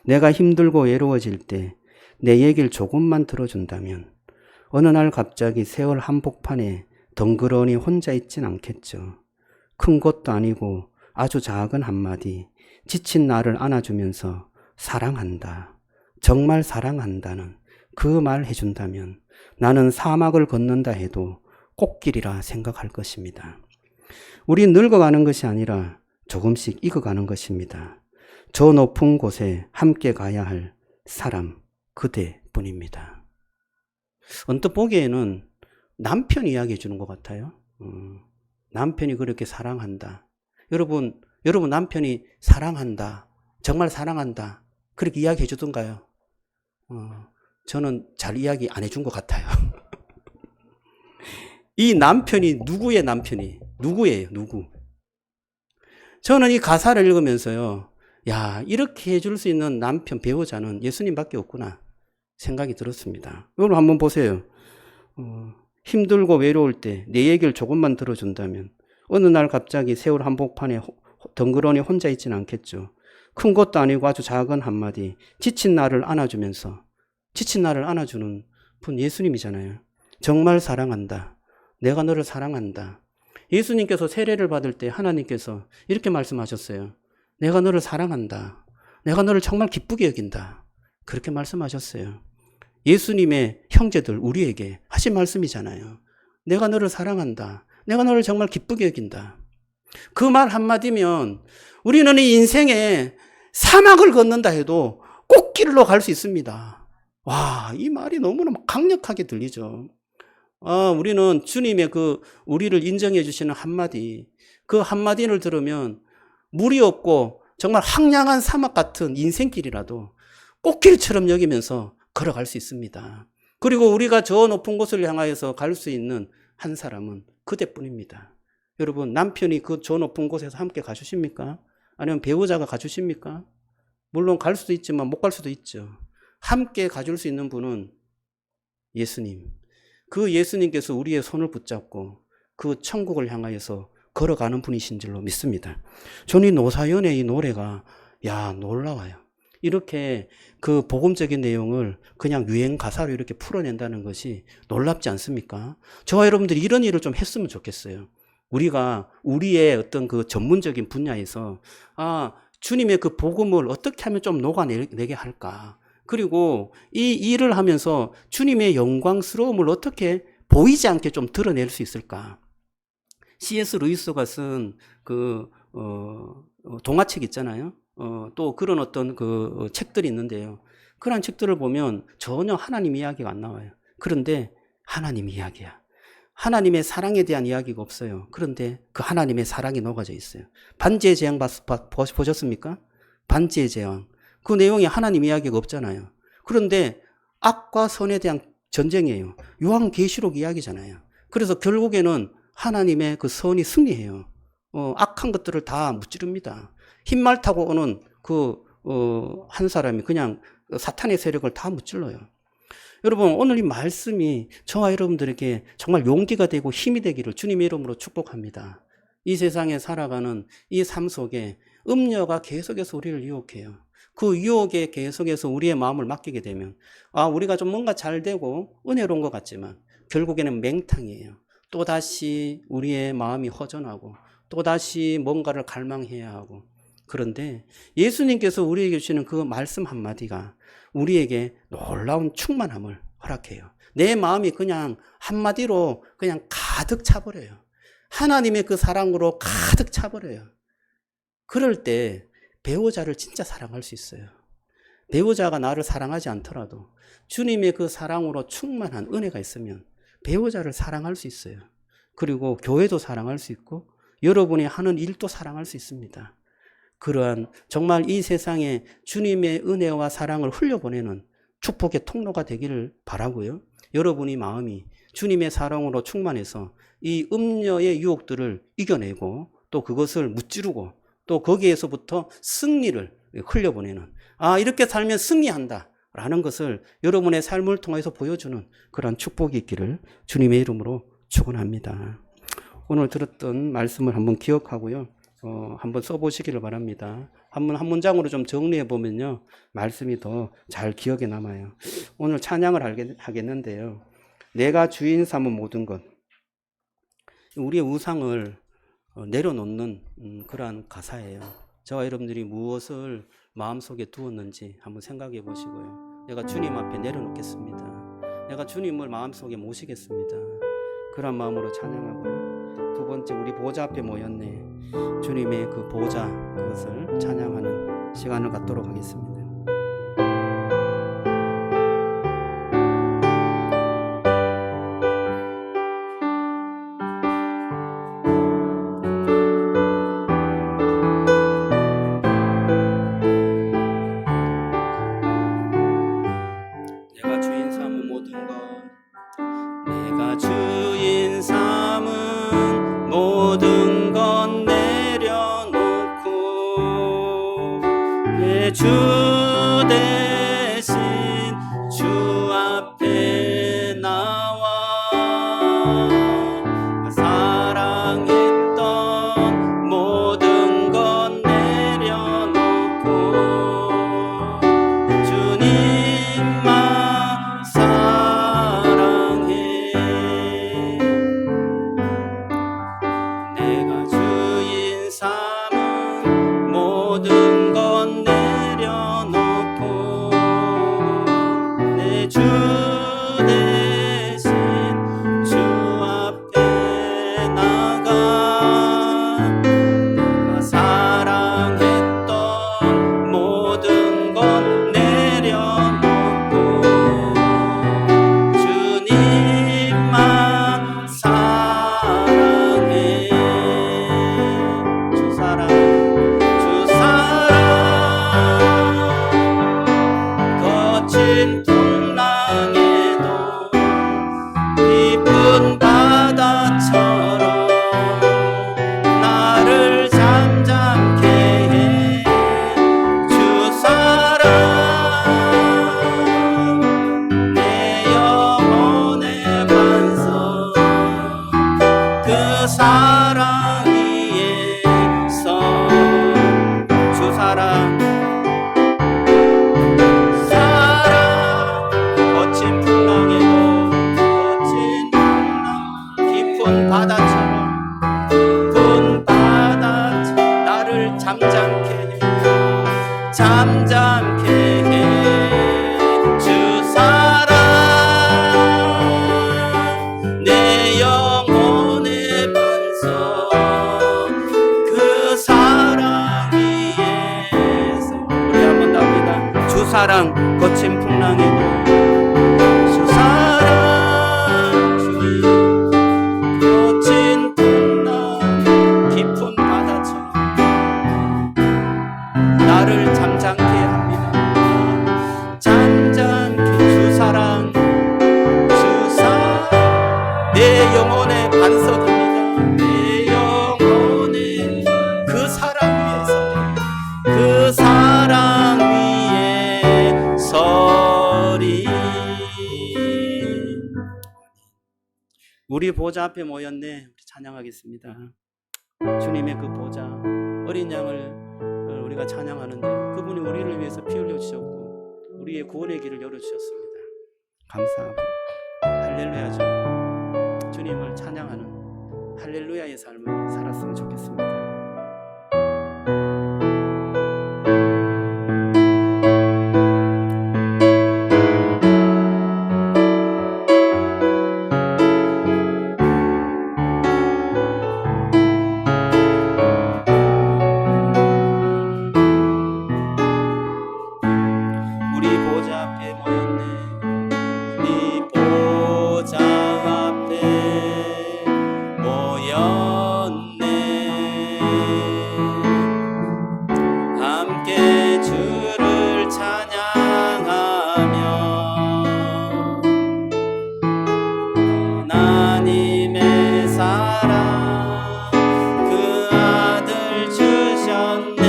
내가 힘들고 외로워질 때 내 얘기를 조금만 들어준다면 어느 날 갑자기 세월 한복판에 덩그러니 혼자 있진 않겠죠. 큰 것도 아니고 아주 작은 한마디, 지친 나를 안아주면서 사랑한다, 정말 사랑한다는 그 말 해준다면 나는 사막을 걷는다 해도 꽃길이라 생각할 것입니다. 우린 늙어가는 것이 아니라 조금씩 익어가는 것입니다. 저 높은 곳에 함께 가야 할 사람, 그대뿐입니다. 언뜻 보기에는 남편 이야기해 주는 것 같아요. 남편이 그렇게 사랑한다. 여러분 남편이 사랑한다, 정말 사랑한다, 그렇게 이야기해 주던가요? 저는 잘 이야기 안 해준 것 같아요. 이 남편이 누구의 남편이? 누구예요? 누구? 저는 이 가사를 읽으면서요, 야, 이렇게 해줄 수 있는 남편, 배우자는 예수님밖에 없구나. 생각이 들었습니다. 여러분 한번 보세요. 힘들고 외로울 때 내 얘기를 조금만 들어준다면 어느 날 갑자기 세월 한복판에 덩그러니 혼자 있지는 않겠죠. 큰 것도 아니고 아주 작은 한마디, 지친 나를 안아주면서, 지친 나를 안아주는 분 예수님이잖아요. 정말 사랑한다. 내가 너를 사랑한다. 예수님께서 세례를 받을 때 하나님께서 이렇게 말씀하셨어요. 내가 너를 사랑한다. 내가 너를 정말 기쁘게 여긴다. 그렇게 말씀하셨어요. 예수님의 형제들 우리에게 하신 말씀이잖아요. 내가 너를 사랑한다. 내가 너를 정말 기쁘게 여긴다. 그 말 한마디면 우리는 이 인생에 사막을 걷는다 해도 꽃길로 갈 수 있습니다. 와, 이 말이 너무나 강력하게 들리죠. 우리는 주님의 우리를 인정해 주시는 한마디, 그 한마디를 들으면 물이 없고 정말 황량한 사막 같은 인생길이라도 꽃길처럼 여기면서 걸어갈 수 있습니다. 그리고 우리가 저 높은 곳을 향하여서 갈 수 있는 한 사람은 그대뿐입니다. 여러분, 남편이 그 저 높은 곳에서 함께 가주십니까? 아니면 배우자가 가주십니까? 물론 갈 수도 있지만 못 갈 수도 있죠. 함께 가줄 수 있는 분은 예수님. 그 예수님께서 우리의 손을 붙잡고 그 천국을 향하여서 걸어가는 분이신 줄로 믿습니다. 저는 이 노사연의 이 노래가 놀라워요. 이렇게 그 복음적인 내용을 그냥 유행 가사로 이렇게 풀어낸다는 것이 놀랍지 않습니까? 저와 여러분들이 이런 일을 좀 했으면 좋겠어요. 우리가 우리의 어떤 그 전문적인 분야에서 주님의 그 복음을 어떻게 하면 좀 녹아내게 할까? 그리고 이 일을 하면서 주님의 영광스러움을 어떻게 보이지 않게 좀 드러낼 수 있을까? C.S. 루이스가 쓴 동화책 있잖아요. 또 그런 어떤 책들이 있는데요. 그런 책들을 보면 전혀 하나님 이야기가 안 나와요. 그런데 하나님 이야기야. 하나님의 사랑에 대한 이야기가 없어요. 그런데 그 하나님의 사랑이 녹아져 있어요. 반지의 제왕 보셨습니까? 반지의 제왕. 그 내용에 하나님 이야기가 없잖아요. 그런데 악과 선에 대한 전쟁이에요. 요한계시록 이야기잖아요. 그래서 결국에는 하나님의 그 선이 승리해요. 악한 것들을 다 무찌릅니다. 흰말 타고 오는 한 사람이 그냥 사탄의 세력을 다 무찔러요. 여러분, 오늘 이 말씀이 저와 여러분들에게 정말 용기가 되고 힘이 되기를 주님의 이름으로 축복합니다. 이 세상에 살아가는 이 삶 속에 음녀가 계속해서 우리를 유혹해요. 그 유혹에 계속해서 우리의 마음을 맡기게 되면 우리가 좀 뭔가 잘 되고 은혜로운 것 같지만 결국에는 맹탕이에요. 또다시 우리의 마음이 허전하고 또다시 뭔가를 갈망해야 하고. 그런데 예수님께서 우리에게 주시는 그 말씀 한마디가 우리에게 놀라운 충만함을 허락해요. 내 마음이 그냥 한마디로 그냥 가득 차버려요. 하나님의 그 사랑으로 가득 차버려요. 그럴 때 배우자를 진짜 사랑할 수 있어요. 배우자가 나를 사랑하지 않더라도 주님의 그 사랑으로 충만한 은혜가 있으면 배우자를 사랑할 수 있어요. 그리고 교회도 사랑할 수 있고 여러분이 하는 일도 사랑할 수 있습니다. 그러한 정말 이 세상에 주님의 은혜와 사랑을 흘려보내는 축복의 통로가 되기를 바라고요. 여러분이 마음이 주님의 사랑으로 충만해서 이 음녀의 유혹들을 이겨내고 또 그것을 무찌르고 또 거기에서부터 승리를 흘려보내는 이렇게 살면 승리한다 라는 것을 여러분의 삶을 통해서 보여주는 그런 축복이 있기를 주님의 이름으로 축원합니다. 오늘 들었던 말씀을 한번 기억하고요. 한번 써보시기를 바랍니다. 한 문장으로 좀 정리해 보면요. 말씀이 더 잘 기억에 남아요. 오늘 찬양을 하겠는데요. 내가 주인 삼은 모든 것. 우리의 우상을 내려놓는 그러한 가사예요. 저와 여러분들이 무엇을 마음속에 두었는지 한번 생각해 보시고요. 내가 주님 앞에 내려놓겠습니다. 내가 주님을 마음속에 모시겠습니다. 그런 마음으로 찬양하고요. 두 번째, 우리 보좌 앞에 모였네. 주님의 그 보좌, 그것을 찬양하는 시간을 갖도록 하겠습니다. 내가 주인 삼은 모든 것, 내가 주인 삼은 모든 것 내려놓고 내 주 대신 주 사랑 위에서 주 사랑 거친 풍랑에도 거친 풍랑 깊은 바다처럼 깊은 바다처럼 나를 잠잠케 해 잠잠케 해 주 사랑 내 영혼의 반석 그 사랑 위에서 우리 한번 더 합니다. 주 사랑 거친 풍랑에도 주 사랑 주님 거친 풍랑 깊은 바다처럼 나를 잠잠케 합니다. 잠잠케 주 사랑 내 영혼의 반석입니다. 내 영혼의 그 사랑 위에서 그 사랑 위에 서리. 우리 보좌 앞에 모였네. 우리 찬양하겠습니다. 주님의 그 보좌 어린 양을 우리가 찬양하는데 그분이 우리를 위해서 피 흘려 주셨고 우리의 구원의 길을 열어 주셨습니다. 감사하고 할렐루야죠. 주님을 찬양하는 할렐루야의 삶을 살았으면 좋겠습니다. 우리 보좌 앞에 모였네. 우리 보좌 앞에 모였네. 함께 주를 찬양하며 하나님의 사랑 그 아들 주셨네.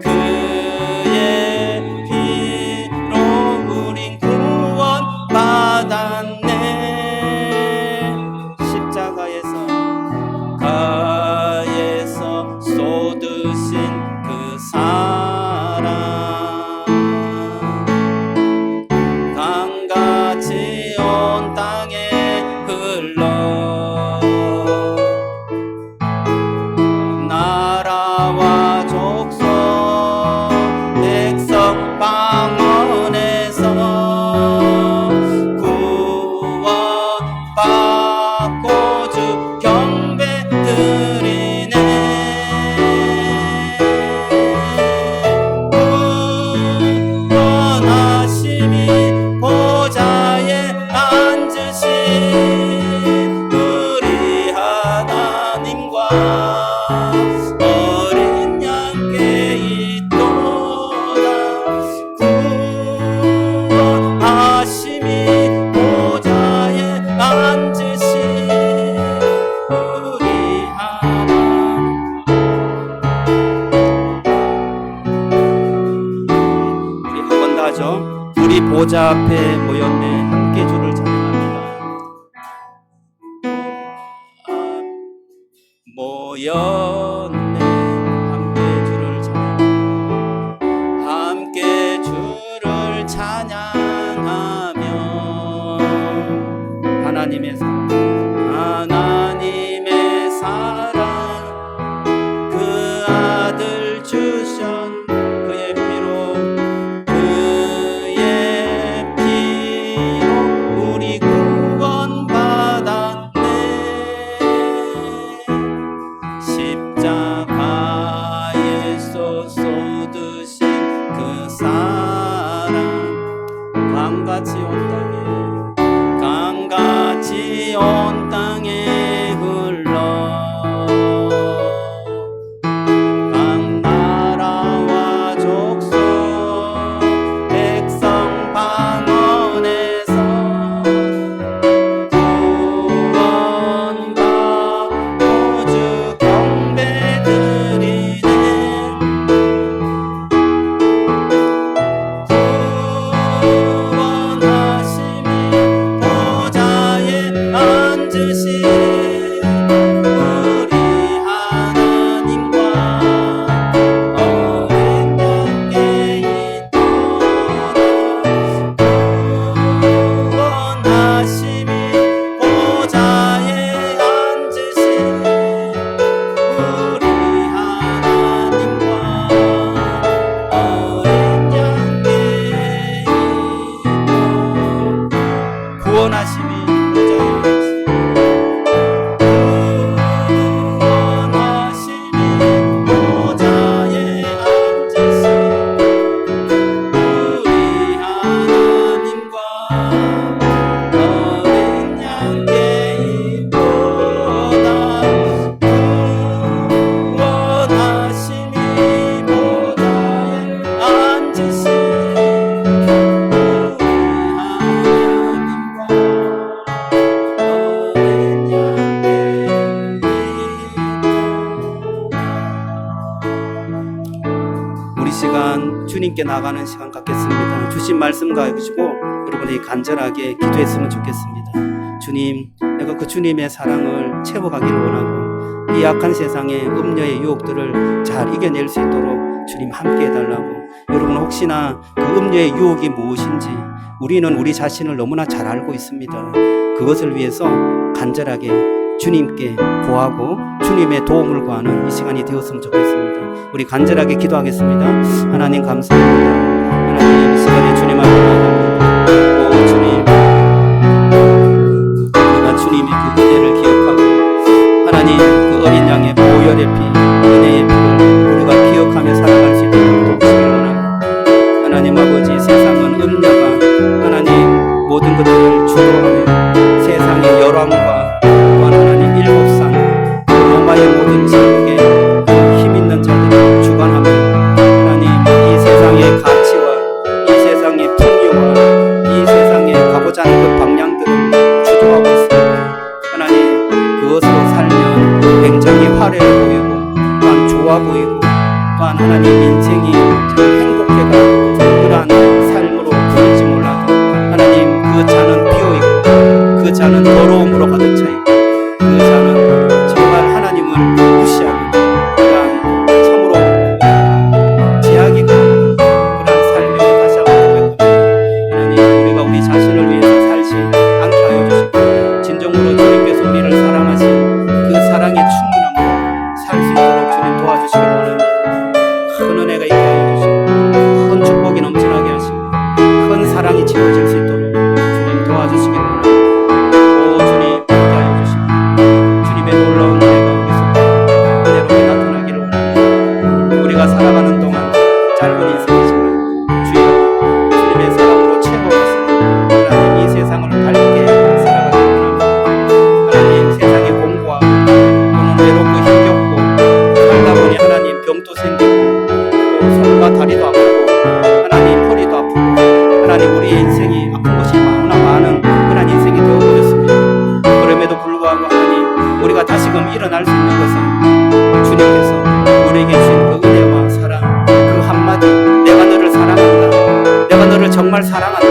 그의 피로 우린 구원 받았네. 십자가에서 가에서 쏟으신 그 사랑 강같이 온 땅에 흘러 나라와 족속 백성 방언에서 구원받고 주 경배 드리네. 구원하심이 보좌에 앉으신 우리 하나님과 어린 양께 있도다. 구원하심이 보좌에 앉으신 우리 하나님. 우리 한 번 더 하죠. 우리 보좌 앞에 모였네. 함께 주를 찬양합니다. 모였네. 함께 주를 찬양. 함께 주를 찬양하며 하나님의 사랑 하나님의 사랑 그 아들 주신 그의 피로 우리 구원받았네. 십자가에서 쏟으신 그 사랑 강같이 온 땅에 흘러 각 나라와 족속 백성 방언에서 구원받고 주 경배 드리네. 구원하심이 보좌에 앉으신 주님께 나가는 시간 갖겠습니다. 주신 말씀 가지고 여러분이 간절하게 기도했으면 좋겠습니다. 주님, 내가 그 주님의 사랑을 채워가기를 원하고 이 악한 세상의 음녀의 유혹들을 잘 이겨낼 수 있도록 주님 함께 해달라고. 여러분 혹시나 그 음녀의 유혹이 무엇인지 우리는 우리 자신을 너무나 잘 알고 있습니다. 그것을 위해서 간절하게 주님께 구하고 주님의 도움을 구하는 이 시간이 되었으면 좋겠습니다. 우리 간절하게 기도하겠습니다. 하나님 감사합니다. 하나님 이 시간에 주님 앞에 나아갑니다. 오 주님, 우리가 주님의 그 은혜를 기억하고 하나님 그 어린 양의 보혈의 피, 은혜의 피를 우리가 기억하며 살아갈 수 있도록 도우시기 원합니다. 하나님 아버지, 세상은 음녀가 하나님 모든 것들을 주도하며 세상의 열왕과 또한 하나님 일곱산 로마의 모든 제국에 힘 있는 자들이 주관하며 하나님 이 세상의 가치와 이 세상의 풍요와 이 세상에 가고자 하는 그 방향들을 주도하고 있습니다. 하나님 그것으로 살면 굉장히 화려해 보이고 또한 좋아 보이고 또한 하나님 인생이 행복해가 그러한 삶으로 보일지 몰라도 하나님 그 잔은 비어있고 그 잔은 더러움으로 가득 차있고 그 잔은 정말 하나님을 무시하고 그러한 참으로 제약이 가는 그러한 삶에 다시 한번 고백합니다. 하나님 우리가 우리 자신을 위해서 살지 않게 하여 주시고 진정으로 주님께서 우리를 사랑하신 그 사랑의 충만함으로 살 수 있도록 주님 도와주시기 원합니다. 큰 은혜가 있게 하여 주시고 큰 축복이 넘쳐나게 하시고 큰 사랑이 채워질 수 있도록 주님 도와주시기 원합니다. 오 주님 함께 하여 주시고 주님의 놀라운 은혜가 우리 속에 은혜롭게 나타나기를 원합니다. 우리가 살아가는 동안 짧은 인생이지만 주여 주님의 사랑으로 채워가서 하나님 이 세상을 밝게 살아가기를 원합니다. 하나님 세상의 공고와 또는 외롭고 힘겹고 살다 보니 하나님 병도 생기고 또 손과 다리도 아프고 하나님 허리도 아프고 하나님 우리의 인생이 아픈 것이 너무나 많은 그런 인생이 되어버렸습니다. 그럼에도 불구하고 하나님 우리가 다시금 일어날 수 있는 것은 주님께서 우리에게 주신 그 은혜와 사랑 그 한마디 내가 너를 사랑한다 내가 너를 정말 사랑한다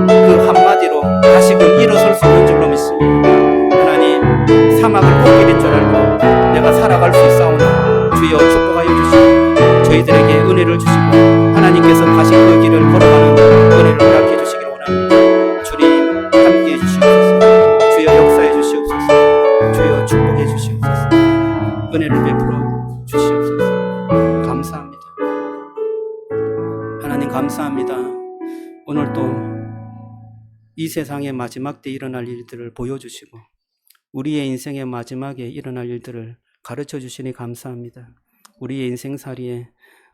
그 한마디로 다시금 일어설 수 있는 줄로 믿습니다. 하나님 사막을 꽃길인 줄 알고 내가 살아갈 수 있사오나 주여 축복하여 주시고 저희들에게 은혜를 주시고 하나님께서 다시 그 길을 걸어가는 은혜를 허락해 주시기를 원합니다. 주님 함께해 주시옵소서. 주여 역사해 주시옵소서. 주여 축복해 주시옵소서. 은혜를 베풀어 주시옵소서. 감사합니다. 하나님 감사합니다. 오늘 또 이 세상의 마지막 때 일어날 일들을 보여주시고 우리의 인생의 마지막에 일어날 일들을 가르쳐 주시니 감사합니다. 우리의 인생살이에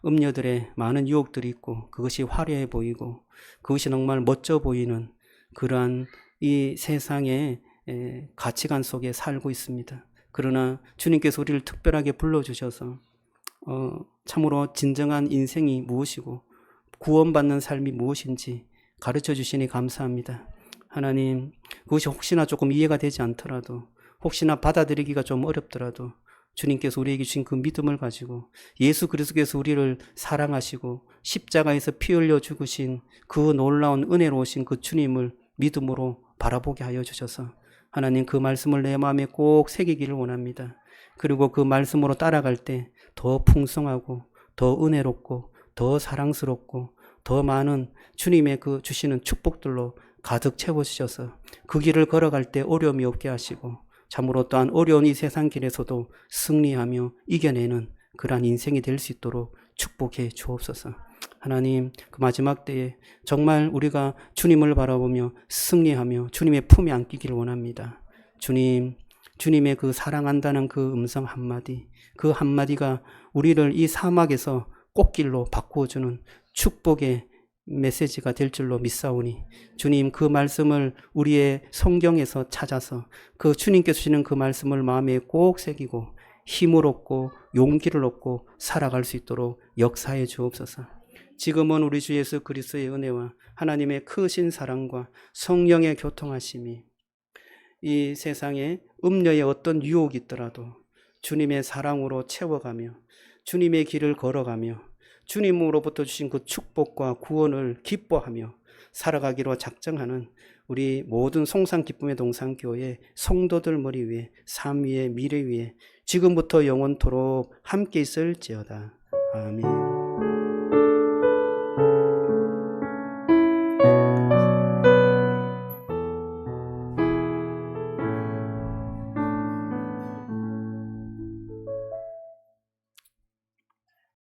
음녀들의 많은 유혹들이 있고 그것이 화려해 보이고 그것이 정말 멋져 보이는 그러한 이 세상의 가치관 속에 살고 있습니다. 그러나 주님께서 우리를 특별하게 불러주셔서 참으로 진정한 인생이 무엇이고 구원받는 삶이 무엇인지 가르쳐 주시니 감사합니다. 하나님 그것이 혹시나 조금 이해가 되지 않더라도 혹시나 받아들이기가 좀 어렵더라도 주님께서 우리에게 주신 그 믿음을 가지고 예수 그리스도께서 우리를 사랑하시고 십자가에서 피 흘려 죽으신 그 놀라운 은혜로우신 그 주님을 믿음으로 바라보게 하여 주셔서 하나님 그 말씀을 내 마음에 꼭 새기기를 원합니다. 그리고 그 말씀으로 따라갈 때 더 풍성하고 더 은혜롭고 더 사랑스럽고 더 많은 주님의 그 주시는 축복들로 가득 채워주셔서 그 길을 걸어갈 때 어려움이 없게 하시고 참으로 또한 어려운 이 세상 길에서도 승리하며 이겨내는 그러한 인생이 될 수 있도록 축복해 주옵소서. 하나님 그 마지막 때에 정말 우리가 주님을 바라보며 승리하며 주님의 품에 안기기를 원합니다. 주님의 그 사랑한다는 그 음성 한마디, 그 한마디가 우리를 이 사막에서 꽃길로 바꾸어주는 축복의 메시지가 될 줄로 믿사오니 주님 그 말씀을 우리의 성경에서 찾아서 그 주님께서 주시는 그 말씀을 마음에 꼭 새기고 힘을 얻고 용기를 얻고 살아갈 수 있도록 역사해 주옵소서. 지금은 우리 주 예수 그리스도의 은혜와 하나님의 크신 사랑과 성령의 교통하심이 이 세상에 음녀의 어떤 유혹이 있더라도 주님의 사랑으로 채워가며 주님의 길을 걸어가며 주님으로부터 주신 그 축복과 구원을 기뻐하며 살아가기로 작정하는 우리 모든 송산 기쁨의 동산교회 성도들 머리 위에 삶 위에 미래 위에 지금부터 영원토록 함께 있을지어다. 아멘.